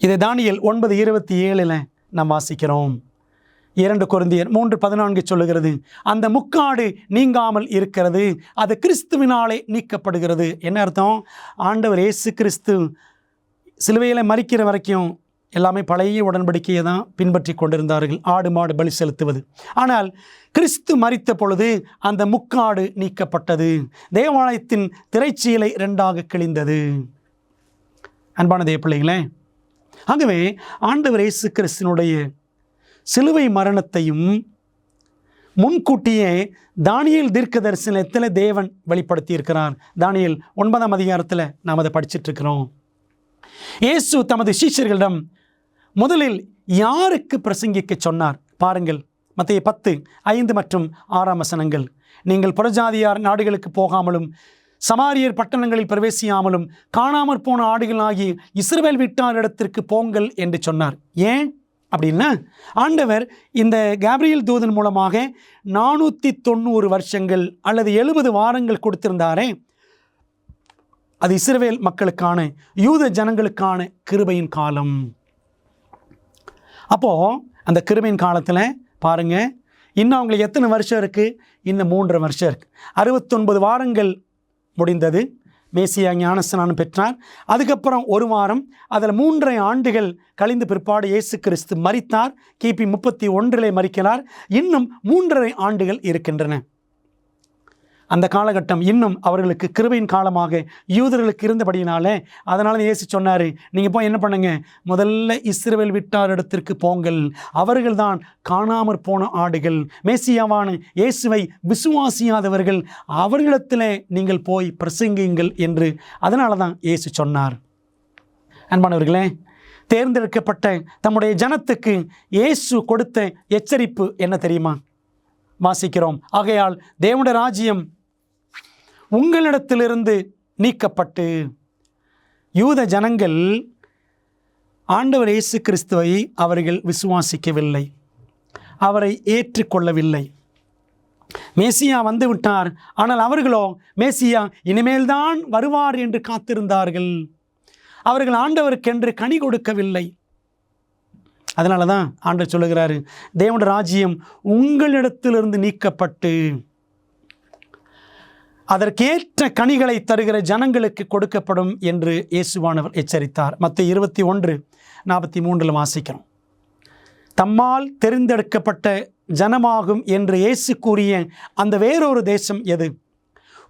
இதை தானியேல் 9:27 நாம் வாசிக்கிறோம். 2 கொரிந்தியர் 3:14 சொல்லுகிறது, அந்த முக்காடு நீங்காமல் இருக்கிறது, அது கிறிஸ்துவினாலே நீக்கப்படுகிறது. என்ன அர்த்தம்? ஆண்டவர் இயேசு கிறிஸ்து சிலுவையில் மரிக்கிற வரைக்கும் எல்லாமே பழைய உடன்படிக்கையை தான் பின்பற்றி கொண்டிருந்தார்கள், ஆடு மாடு பலி செலுத்துவது. ஆனால் கிறிஸ்து மரித்த பொழுது அந்த முக்காடு நீக்கப்பட்டது. தேவாலயத்தின் திரைச்சீலை 2ஆக கிழிந்தது. அன்பான தேவ பிள்ளைகளே, ஆகவே ஆண்டவர் இயேசு கிறிஸ்துவினுடைய சிலுவை மரணத்தையும் முன்கூட்டியே தானியேல் தீர்க்க தரிசனத்தில் தேவன் வெளிப்படுத்தி இருக்கிறார். தானியேல் 9ஆம் அதிகாரத்தில் நாம் அதை படிச்சுட்டு இருக்கிறோம். இயேசு தமது சீஷர்களிடம் முதலில் யாருக்கு பிரசங்கிக்க சொன்னார்? பாருங்கள், மத்தேயு 10:5 மற்றும் 6 வசனங்கள். நீங்கள் புறஜாதியார் நாடுகளுக்கு போகாமலும் சமாரியர் பட்டணங்களில் பிரவேசியாமலும் காணாமற் போன ஆடுகளாகி இஸ்ரவேல் வீட்டாரிடத்திற்கு போங்கள் என்று சொன்னார். ஏன் அப்படின்னா, ஆண்டவர் இந்த கேப்ரியேல் தூதன் மூலமாக 490 வருஷங்கள் அல்லது 70 வாரங்கள் கொடுத்திருந்தாரே, அது இஸ்ரவேல் மக்களுக்கான, யூத ஜனங்களுக்கான கிருபையின் காலம். அப்போது அந்த கிருபையின் காலத்தில் பாருங்க, இன்னும் அவங்களுக்கு எத்தனை வருஷம் இருக்குது? இன்னும் 3.5 வருஷம் இருக்குது. 69 வாரங்கள் முடிந்தது. மேசியா ஞானஸ்நானம் பெற்றார். அதுக்கப்புறம் 1 வாரம், அதில் 3.5 ஆண்டுகள் கழிந்த பிற்பாடு இயேசு கிறிஸ்து மரித்தார். கிபி 31 மரிக்கிறார். இன்னும் 3.5 ஆண்டுகள் இருக்கின்றன. அந்த காலகட்டம் இன்னும் அவர்களுக்கு கிருபையின் காலமாக யூதர்களுக்கு இருந்தபடியினாலே, அதனால இயேசு சொன்னார், நீங்கள் போய் என்ன பண்ணுங்க, முதல்ல இஸ்ரவேல் வீட்டாரிடத்திற்கு போங்கள், அவர்கள் தான் காணாமற் போன ஆடுகள். மேசியாவான இயேசுவை விசுவாசியாதவர்கள், அவர்களிடத்தில் நீங்கள் போய் பிரசங்கியுங்கள் என்று அதனால தான் இயேசு சொன்னார். அன்பானவர்களே, தேர்ந்தெடுக்கப்பட்ட தம்முடைய ஜனத்துக்கு இயேசு கொடுத்த எச்சரிப்பு என்ன தெரியுமா? வாசிக்கிறோம், ஆகையால் தேவனுடைய ராஜ்யம் உங்களிடத்திலிருந்து நீக்கப்பட்டு. யூத ஜனங்கள் ஆண்டவர் இயேசு கிறிஸ்துவை அவர்கள் விசுவாசிக்கவில்லை, அவரை ஏற்றுக்கொள்ளவில்லை. மேசியா வந்து விட்டார், ஆனால் அவர்களோ மேசியா இனிமேல்தான் வருவார் என்று காத்திருந்தார்கள். அவர்கள் ஆண்டவருக்கென்று கனி கொடுக்கவில்லை. அதனால தான் ஆண்டவர் சொல்லுகிறாரு, தேவனுடைய ராஜ்யம் உங்களிடத்திலிருந்து நீக்கப்பட்டு அதற்கேற்ற கனிகளை தருகிற ஜனங்களுக்கு கொடுக்கப்படும் என்று இயேசுவானவர் எச்சரித்தார். மத்தேயு 21:43 வாசிக்கிறோம். தம்மால் தெரிந்தெடுக்கப்பட்ட ஜனமாகும் என்று இயேசு கூறிய அந்த வேறொரு தேசம் எது?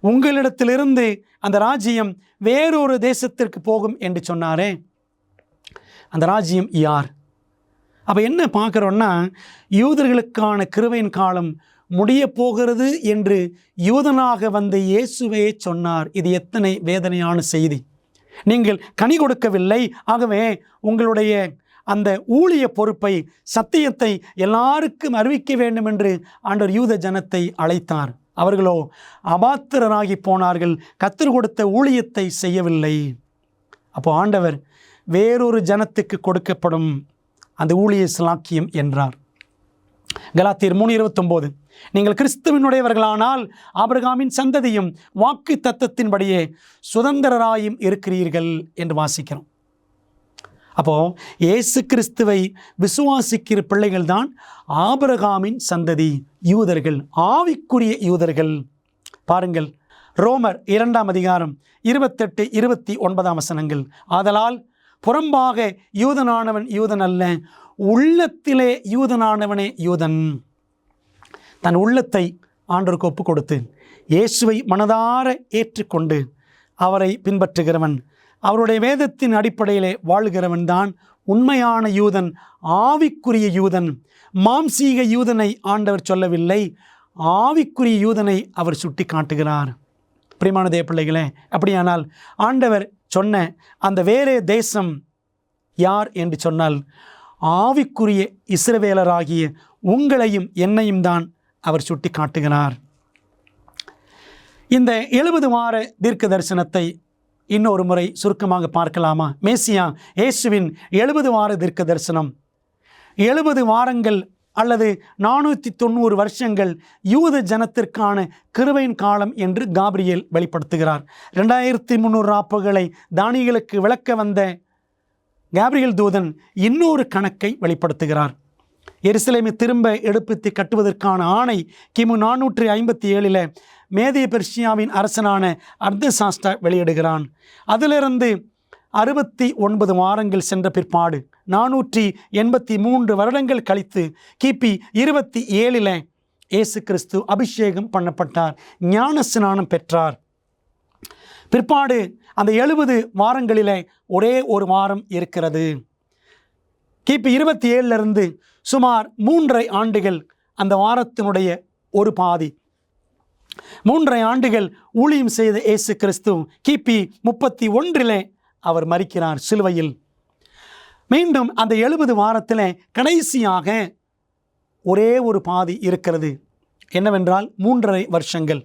உங்களிடத்திலிருந்து அந்த ராஜ்யம் வேறொரு தேசத்திற்கு போகும் என்று சொன்னாரே, அந்த ராஜ்யம் யார்? அப்போ என்ன பார்க்குறோன்னா, யூதர்களுக்கான கிருபையின் காலம் முடிய போகிறது என்று யூதனாக வந்த இயேசுவே சொன்னார். இது எத்தனை வேதனையான செய்தி! நீங்கள் கனி கொடுக்கவில்லை, ஆகவே உங்களுடைய அந்த ஊழிய பொறுப்பை, சத்தியத்தை எல்லாருக்கும் அறிவிக்க வேண்டும் என்று ஆண்டவர் யூத ஜனத்தை அழைத்தார். அவர்களோ அபாத்திரராகி போனார்கள், கர்த்தர் கொடுத்த ஊழியத்தை செய்யவில்லை. அப்போ ஆண்டவர் வேறொரு ஜனத்துக்கு கொடுக்கப்படும் அந்த ஊழிய ஸ்லாக்கியம் என்றார். கலாத்தியர் 3:29, நீங்கள் கிறிஸ்துவினுடையவர்களானால் ஆபிரகாமின் சந்ததியும் வாக்கு தத்தத்தின்படியே சுதந்திரராயும் இருக்கிறீர்கள் என்று வாசிக்கிறோம். அப்போது இயேசு கிறிஸ்துவை விசுவாசிக்கிற பிள்ளைகள் தான் ஆபிரகாமின் சந்ததி, யூதர்கள், ஆவிக்குரிய யூதர்கள். பாருங்கள், ரோமர் 2:28-29 ஆதலால் புறம்பாக யூதனானவன் யூதன் அல்ல, உள்ளத்திலே யூதனானவனே யூதன். தன் உள்ளத்தை ஆண்டவருக்கு ஒப்பு கொடுத்து இயேசுவை மனதார ஏற்றுக்கொண்டு அவரை பின்பற்றுகிறவன், அவருடைய வேதத்தின் அடிப்படையிலே வாழ்கிறவன் தான் உண்மையான யூதன், ஆவிக்குரிய யூதன். மாம்சீக யூதனை ஆண்டவர் சொல்லவில்லை, ஆவிக்குரிய யூதனை அவர் சுட்டி காட்டுகிறார். பிரியமான தேவ பிள்ளைகளே, அப்படியானால் ஆண்டவர் சொன்ன அந்த வேறே தேசம் யார் என்று சொன்னால், ஆவிக்குரிய இஸ்ரவேலராகிய உங்களையும் என்னையும் தான் அவர் சுட்டி காட்டுகிறார். இந்த 70 வார தீர்க்க தரிசனத்தை இன்னொரு முறை சுருக்கமாக பார்க்கலாமா? மேசியா இயேசுவின் 70 வார தீர்க்க தரிசனம், 70 வாரங்கள் அல்லது 490 வருஷங்கள் யூத ஜனத்திற்கான கிருபையின் காலம் என்று காபிரியேல் வெளிப்படுத்துகிறார். 2300 ராப்பகளை தானியேலுக்கு விளக்க வந்த கேப்ரியேல் தூதன் இன்னொரு கணக்கை வெளிப்படுத்துகிறார். எருசலேமை திரும்ப எடுப்பித்து கட்டுவதற்கான ஆணை கிமு 457 மேதிய பெர்ஷியாவின் அரசனான அர்தசாஷ்டா வெளியிடுகிறான். அதிலிருந்து 69 வாரங்கள் சென்ற பிற்பாடு 483 வருடங்கள் கழித்து கிபி 27 இயேசு கிறிஸ்து அபிஷேகம் பண்ணப்பட்டார், ஞான ஸ்நானம் பெற்றார். பிற்பாடு அந்த 70 வாரங்களிலே ஒரே ஒரு வாரம் இருக்கிறது. கிபி 27 சுமார் 3.5 ஆண்டுகள் அந்த வாரத்தினுடைய ஒரு பாதி. 3.5 ஆண்டுகள் ஊழியம் செய்த இயேசு கிறிஸ்து கிபி 31 அவர் மரிக்கிறார் சிலுவையில். மீண்டும் அந்த 70 வாரத்தில் கடைசியாக ஒரே ஒரு பாதி இருக்கிறது. என்னவென்றால் 3.5 வருஷங்கள்.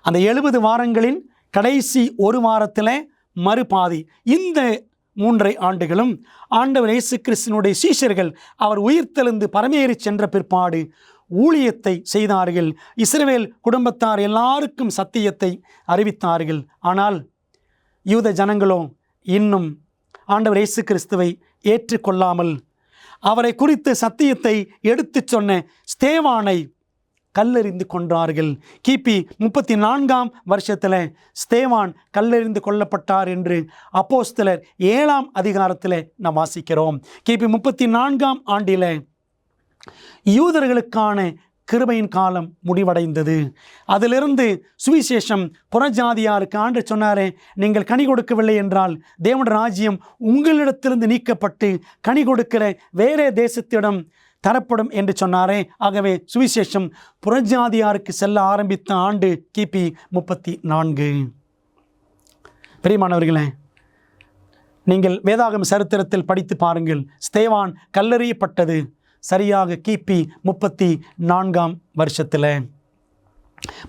அந்த 70 வாரங்களின் கடைசி ஒரு வாரத்தில் மறுபாதி, இந்த 3 ஆண்டுகளும் ஆண்டவர் இயேசு கிறிஸ்துவினுடைய சீஷர்கள் அவர் உயிர்த்தெழுந்து பரமேறி சென்ற பிற்பாடு ஊழியத்தை செய்தார்கள். இஸ்ரவேல் குடும்பத்தார் எல்லாருக்கும் சத்தியத்தை அறிவித்தார்கள். ஆனால் யூத ஜனங்களோ இன்னும் ஆண்டவர் இயேசு கிறிஸ்துவை ஏற்றுக்கொள்ளாமல் அவரை குறித்து சத்தியத்தை எடுத்து சொன்ன ஸ்தேவானை கல்லெறிந்து கொன்றார்கள். கிபி 34ஆம் வருஷத்தில் ஸ்தேவான் கல்லெறிந்து கொல்லப்பட்டார் என்று அப்போஸ்தலர் 7ஆம் அதிகாரத்தில் நாம் வாசிக்கிறோம். கிபி 34ஆம் ஆண்டில் யூதர்களுக்கான கிருபையின் காலம் முடிவடைந்தது. அதிலிருந்து சுவிசேஷம் புறஜாதியாருக்கு ஆண்டவர் சொன்னாரே, நீங்கள் கனி கொடுக்கவில்லை என்றால் தேவனுடைய ராஜ்யம் உங்களிடத்திலிருந்து நீக்கப்பட்டு கனி கொடுக்கிற வேறே தேசத்திடம் தரப்படும் என்று சொன்னாரே. ஆகவே சுவிசேஷம் புறஜாதியாருக்கு செல்ல ஆரம்பித்த ஆண்டு கிபி 34. பிரியமானவர்களே, நீங்கள் வேதாகம சரித்திரத்தில் படித்து பாருங்கள். ஸ்தேவான் கல்லெறியப்பட்டது சரியாக கிபி 34ஆம் வருஷத்தில்.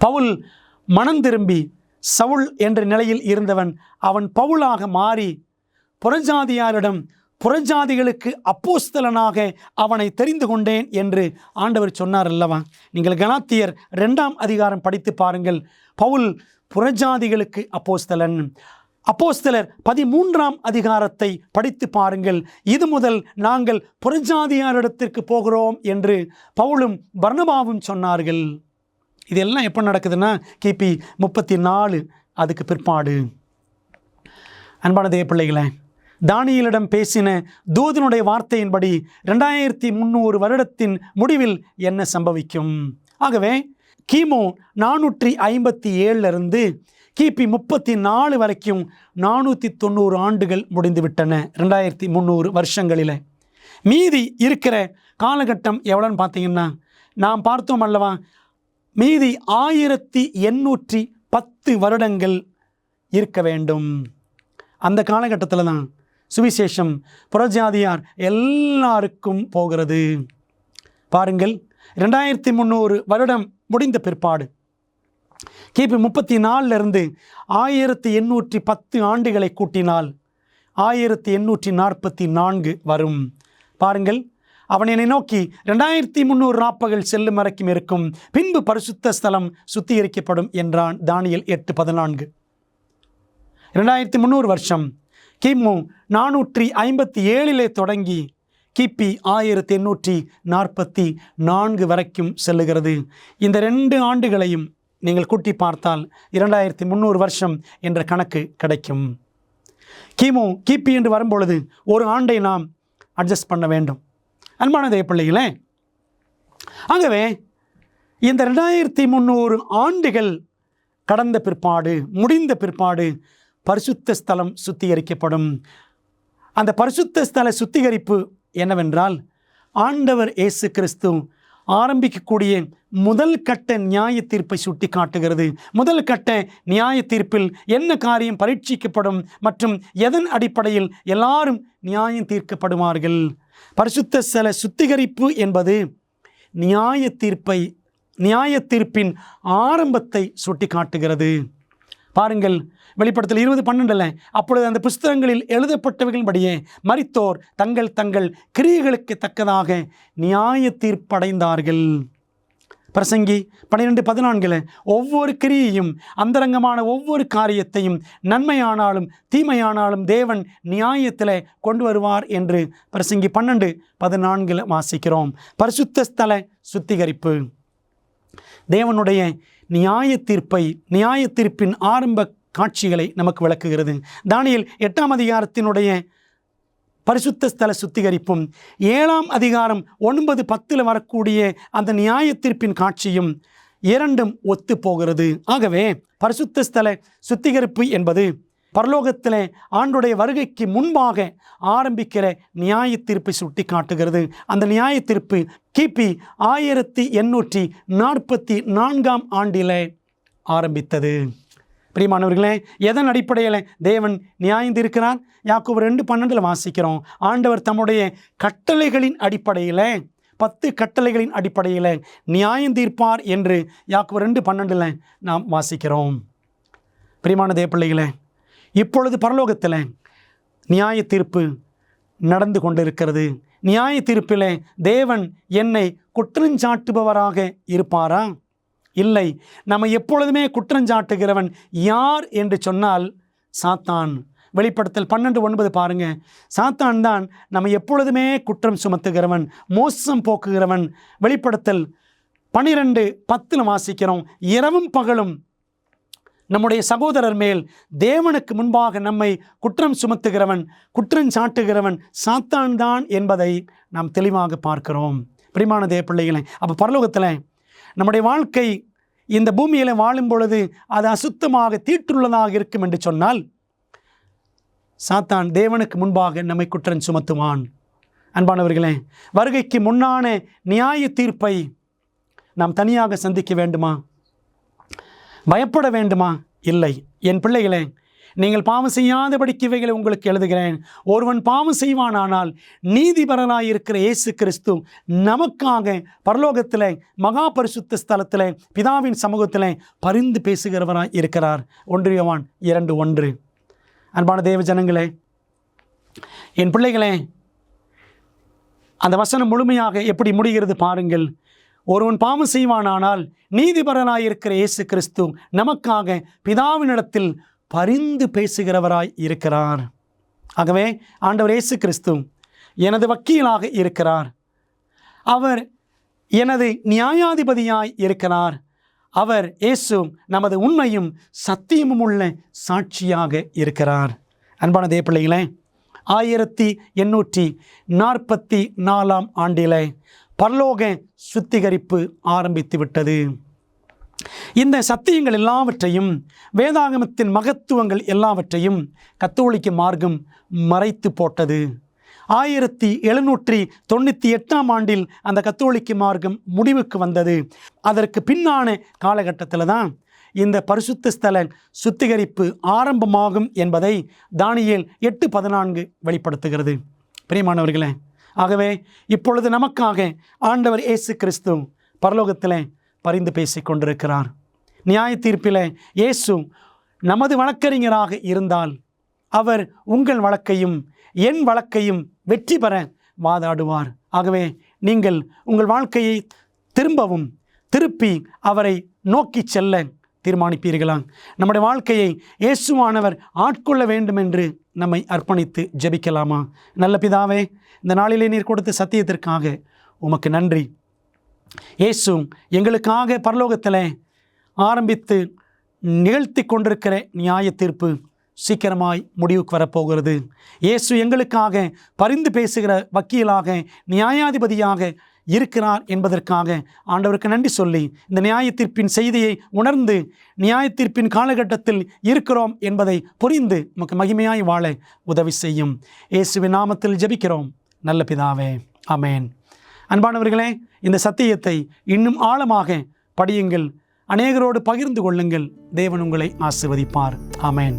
பவுல் மனம் திரும்பி சவுல் என்ற நிலையில் இருந்தவன் அவன் பவுலாக மாறி புறஜாதியாரிடம் புறஜாதிகளுக்கு அப்போஸ்தலனாக அவனை தெரிந்து கொண்டேன் என்று ஆண்டவர் சொன்னார் அல்லவா? நீங்கள் கலாத்தியர் 2ஆம் அதிகாரம் படித்து பாருங்கள். பவுல் புறஜாதிகளுக்கு அப்போஸ்தலன். அப்போஸ்தலர் 13ஆம் அதிகாரத்தை படித்து பாருங்கள். இது முதல் நாங்கள் புறஜாதியாரிடத்திற்கு போகிறோம் என்று பவுலும் பர்னபாவும் சொன்னார்கள். இதெல்லாம் எப்போ நடக்குதுன்னா கிபி 34 அதுக்கு பிற்பாடு. அன்பான தேவ பிள்ளைகளே, தானியேலிடம் பேசின தூதனுடைய வார்த்தையின்படி 2300 வருடத்தின் முடிவில் என்ன சம்பவிக்கும்? ஆகவே கிமு 457 கிபி 34 வரைக்கும் 490 ஆண்டுகள் முடிந்துவிட்டன. 2300 வருஷங்களில் மீதி இருக்கிற காலகட்டம் எவ்வளோன்னு பார்த்தீங்கன்னா, நாம் பார்த்தோம் அல்லவா, மீதி 1810 வருடங்கள் இருக்க வேண்டும். அந்த காலகட்டத்தில் தான் சுவிசேஷம் புறஜாதியார் எல்லாருக்கும் போகிறது. பாருங்கள், 2300 வருடம் முடிந்த பிற்பாடு கிபி 34 1810 ஆண்டுகளை கூட்டினால் 1844 வரும். பாருங்கள், அவன் என்னை நோக்கி 2300 ராப்பகல் செல்லும் வரைக்கும் இருக்கும், பின்பு பரிசுத்த ஸ்தலம் சுத்திகரிக்கப்படும் என்றான். தானியேல் 8:14. 2300 வருஷம் கிமு 457 தொடங்கி கிபி 1844 வரைக்கும் செல்லுகிறது. இந்த 2 ஆண்டுகளையும் நீங்கள் கூட்டி பார்த்தால் 2300 வருஷம் என்ற கணக்கு கிடைக்கும். கிபி என்று வரும்பொழுது ஒரு ஆண்டை நாம் அட்ஜஸ்ட் பண்ண வேண்டும். அன்பான தேவ பிள்ளைகளே, ஆகவே இந்த 2300 ஆண்டுகள் கடந்த பிற்பாடு, முடிந்த பிற்பாடு பரிசுத்த ஸ்தலம் சுத்திகரிக்கப்படும். அந்த பரிசுத்த ஸ்தல சுத்திகரிப்பு என்னவென்றால், ஆண்டவர் இயேசு கிறிஸ்து ஆரம்பிக்கக்கூடிய முதல் கட்ட நியாய தீர்ப்பை சுட்டி காட்டுகிறது. முதல் கட்ட நியாய தீர்ப்பில் என்ன காரியம் பரீட்சிக்கப்படும் மற்றும் எதன் அடிப்படையில் எல்லாரும் நியாயம் தீர்க்கப்படுவார்கள். பரிசுத்த ஸ்தல சுத்திகரிப்பு என்பது நியாய தீர்ப்பின் ஆரம்பத்தை சுட்டி காட்டுகிறது. பாருங்கள், வெளிப்படுத்தல் 20:12 அப்பொழுது அந்த புஸ்தகங்களில் எழுதப்பட்டவைகளின்படியே மரித்தோர் தங்கள் தங்கள் கிரியைகளுக்கு தக்கதாக நியாய தீர்ப்படைந்தார்கள். பிரசங்கி 12:14 ஒவ்வொரு கிரியையும் அந்தரங்கமான ஒவ்வொரு காரியத்தையும் நன்மையானாலும் தீமையானாலும் தேவன் நியாயத்தில் கொண்டு வருவார் என்று பிரசங்கி 12:14 வாசிக்கிறோம். பரிசுத்த ஸ்தல சுத்திகரிப்பு தேவனுடைய நியாய தீர்ப்பின் ஆரம்ப காட்சிகளை நமக்கு விளக்குகிறது. தானியேல் 8ஆம் அதிகாரத்தினுடைய பரிசுத்த ஸ்தல சுத்திகரிப்பும் 7ஆம் அதிகாரம் 9-10 வரக்கூடிய அந்த நியாய தீர்ப்பின் காட்சியும் இரண்டும் ஒத்து போகிறது. ஆகவே பரிசுத்த ஸ்தல சுத்திகரிப்பு என்பது பரலோகத்தில் ஆண்டுடைய வருகைக்கு முன்பாக ஆரம்பிக்கிற நியாய தீர்ப்பை சுட்டி காட்டுகிறது. அந்த நியாய தீர்ப்பு கிபி 1844ஆம் ஆண்டில் ஆரம்பித்தது. பிரியமானவர்களே, எதன் அடிப்படையில் தேவன் நியாயம் தீர்க்கிறார்? யாக்கோபு 2:12 வாசிக்கிறோம். ஆண்டவர் தம்முடைய கட்டளைகளின் அடிப்படையில் 10 கட்டளைகளின் அடிப்படையில் நியாயம் தீர்ப்பார் என்று யாக்கோபு 2:12 நாம் வாசிக்கிறோம். பிரியமான தேவப்பிள்ளைகளே, இப்பொழுது பரலோகத்தில் நியாய தீர்ப்பு நடந்து கொண்டிருக்கிறது. நியாய தீர்ப்பில் தேவன் என்னை குற்றஞ்சாட்டுபவராக இருப்பாரா? இல்லை. நம்ம எப்பொழுதுமே குற்றஞ்சாட்டுகிறவன் யார் என்று சொன்னால் சாத்தான். வெளிப்படுத்தல் 12:9 பாருங்க. சாத்தான் தான் நம்ம எப்பொழுதுமே குற்றம் சுமத்துகிறவன், மோசம் போக்குகிறவன். வெளிப்படுத்தல் 12:10 வாசிக்கிறோம், இரவும் பகலும் நம்முடைய சகோதரர் மேல் தேவனுக்கு முன்பாக நம்மை குற்றம் சுமத்துகிறவன், குற்றம் சாட்டுகிறவன் சாத்தான் தான் என்பதை நாம் தெளிவாக பார்க்கிறோம். பிரியமான தேவப்பிள்ளைகளே, அப்போ பரலோகத்தில் நம்முடைய வாழ்க்கை இந்த பூமியில் வாழும் பொழுது அது அசுத்தமாக தீட்டுள்ளதாக இருக்கும் என்று சொன்னால் சாத்தான் தேவனுக்கு முன்பாக நம்மை குற்றம் சுமத்துவான். அன்பானவர்களே, வருகைக்கு முன்னான நியாய தீர்ப்பை நாம் தனியாக சந்திக்க வேண்டுமா? பயப்பட வேண்டுமா? இல்லை. என் பிள்ளைகளே, நீங்கள் பாவம் செய்யாதபடிக்கு இவைகளை உங்களுக்கு எழுதுகிறேன். ஒருவன் பாவம் செய்வானானால் நீதிபரனாயிருக்கிற இயேசு கிறிஸ்து நமக்காக பரலோகத்தில் மகா பரிசுத்த ஸ்தலத்தில் பிதாவின் சமூகத்தில் பரிந்து பேசுகிறவராய் இருக்கிறார். 1 யோவான் 2:1. அன்பான தேவ ஜனங்களே, என் பிள்ளைகளே, அந்த வசனம் முழுமையாக எப்படி முடிகிறது பாருங்கள். ஒருவன் பாவம் செய்வானானால் நீதிபரனாயிருக்கிற இயேசு கிறிஸ்து நமக்காக பிதாவினிடத்தில் பரிந்து பேசுகிறவராய் இருக்கிறார். ஆகவே ஆண்டவர் இயேசு கிறிஸ்து எனது வக்கீலாக இருக்கிறார். அவர் எனது நியாயாதிபதியாய் இருக்கிறார். அவர் இயேசு நமது உண்மையும் சத்தியமும் உள்ள சாட்சியாக இருக்கிறார். அன்பான தேவப்பிள்ளைகளே, 1844 ஆண்டிலே பரலோக சுத்திகரிப்பு ஆரம்பித்து விட்டது. இந்த சத்தியங்கள் எல்லாவற்றையும், வேதாகமத்தின் மகத்துவங்கள் எல்லாவற்றையும் கத்தோலிக்க மார்க்கம் மறைத்து போட்டது. 1798 ஆண்டில் அந்த கத்தோலிக்க மார்க்கம் முடிவுக்கு வந்தது. அதற்கு பின்னான காலகட்டத்தில் தான் இந்த பரிசுத்த ஸ்தல சுத்திகரிப்பு ஆரம்பமாகும் என்பதை தானியேல் 8:14 வெளிப்படுத்துகிறது. பிரியமானவர்களே, ஆகவே இப்பொழுது நமக்காக ஆண்டவர் இயேசு கிறிஸ்து பரலோகத்தில் பரிந்து பேசி கொண்டிருக்கிறார். நியாய தீர்ப்பில் இயேசு நமது வழக்கறிஞராக இருந்தால் அவர் உங்கள் வழக்கையும் என் வழக்கையும் வெற்றி பெற வாதாடுவார். ஆகவே நீங்கள் உங்கள் வாழ்க்கையை திருப்பி அவரை நோக்கி செல்ல தீர்மானிப்பீர்களா? நம்முடைய வாழ்க்கையை இயேசுவானவர் ஆட்கொள்ள வேண்டும் என்று நம்மை அர்ப்பணித்து ஜெபிக்கலாமா? நல்ல பிதாவே, இந்த நாளிலே நீர் கொடுத்த சத்தியத்திற்காக உமக்கு நன்றி. இயேசு எங்களுக்காக பரலோகத்தில் ஆரம்பித்து நிகழ்த்தி கொண்டிருக்கிற நியாய தீர்ப்பு சீக்கிரமாய் முடிவுக்கு வரப்போகிறது. இயேசு எங்களுக்காக பரிந்து பேசுகிற வக்கீலாக, நியாயாதிபதியாக இருக்கிறார் என்பதற்காக ஆண்டவருக்கு நன்றி சொல்லி, இந்த நியாய தீர்ப்பின் செய்தியை உணர்ந்து நியாய தீர்ப்பின் காலகட்டத்தில் இருக்கிறோம் என்பதை புரிந்து உமக்கு மகிமையாய் வாழ உதவி செய்யும். இயேசுவின் நாமத்தில் ஜெபிக்கிறோம் நல்ல பிதாவே, ஆமேன். அன்பானவர்களே, இந்த சத்தியத்தை இன்னும் ஆழமாக படியுங்கள், அநேகரோடு பகிர்ந்து கொள்ளுங்கள். தேவன் உங்களை ஆசீர்வதிப்பார். ஆமேன்.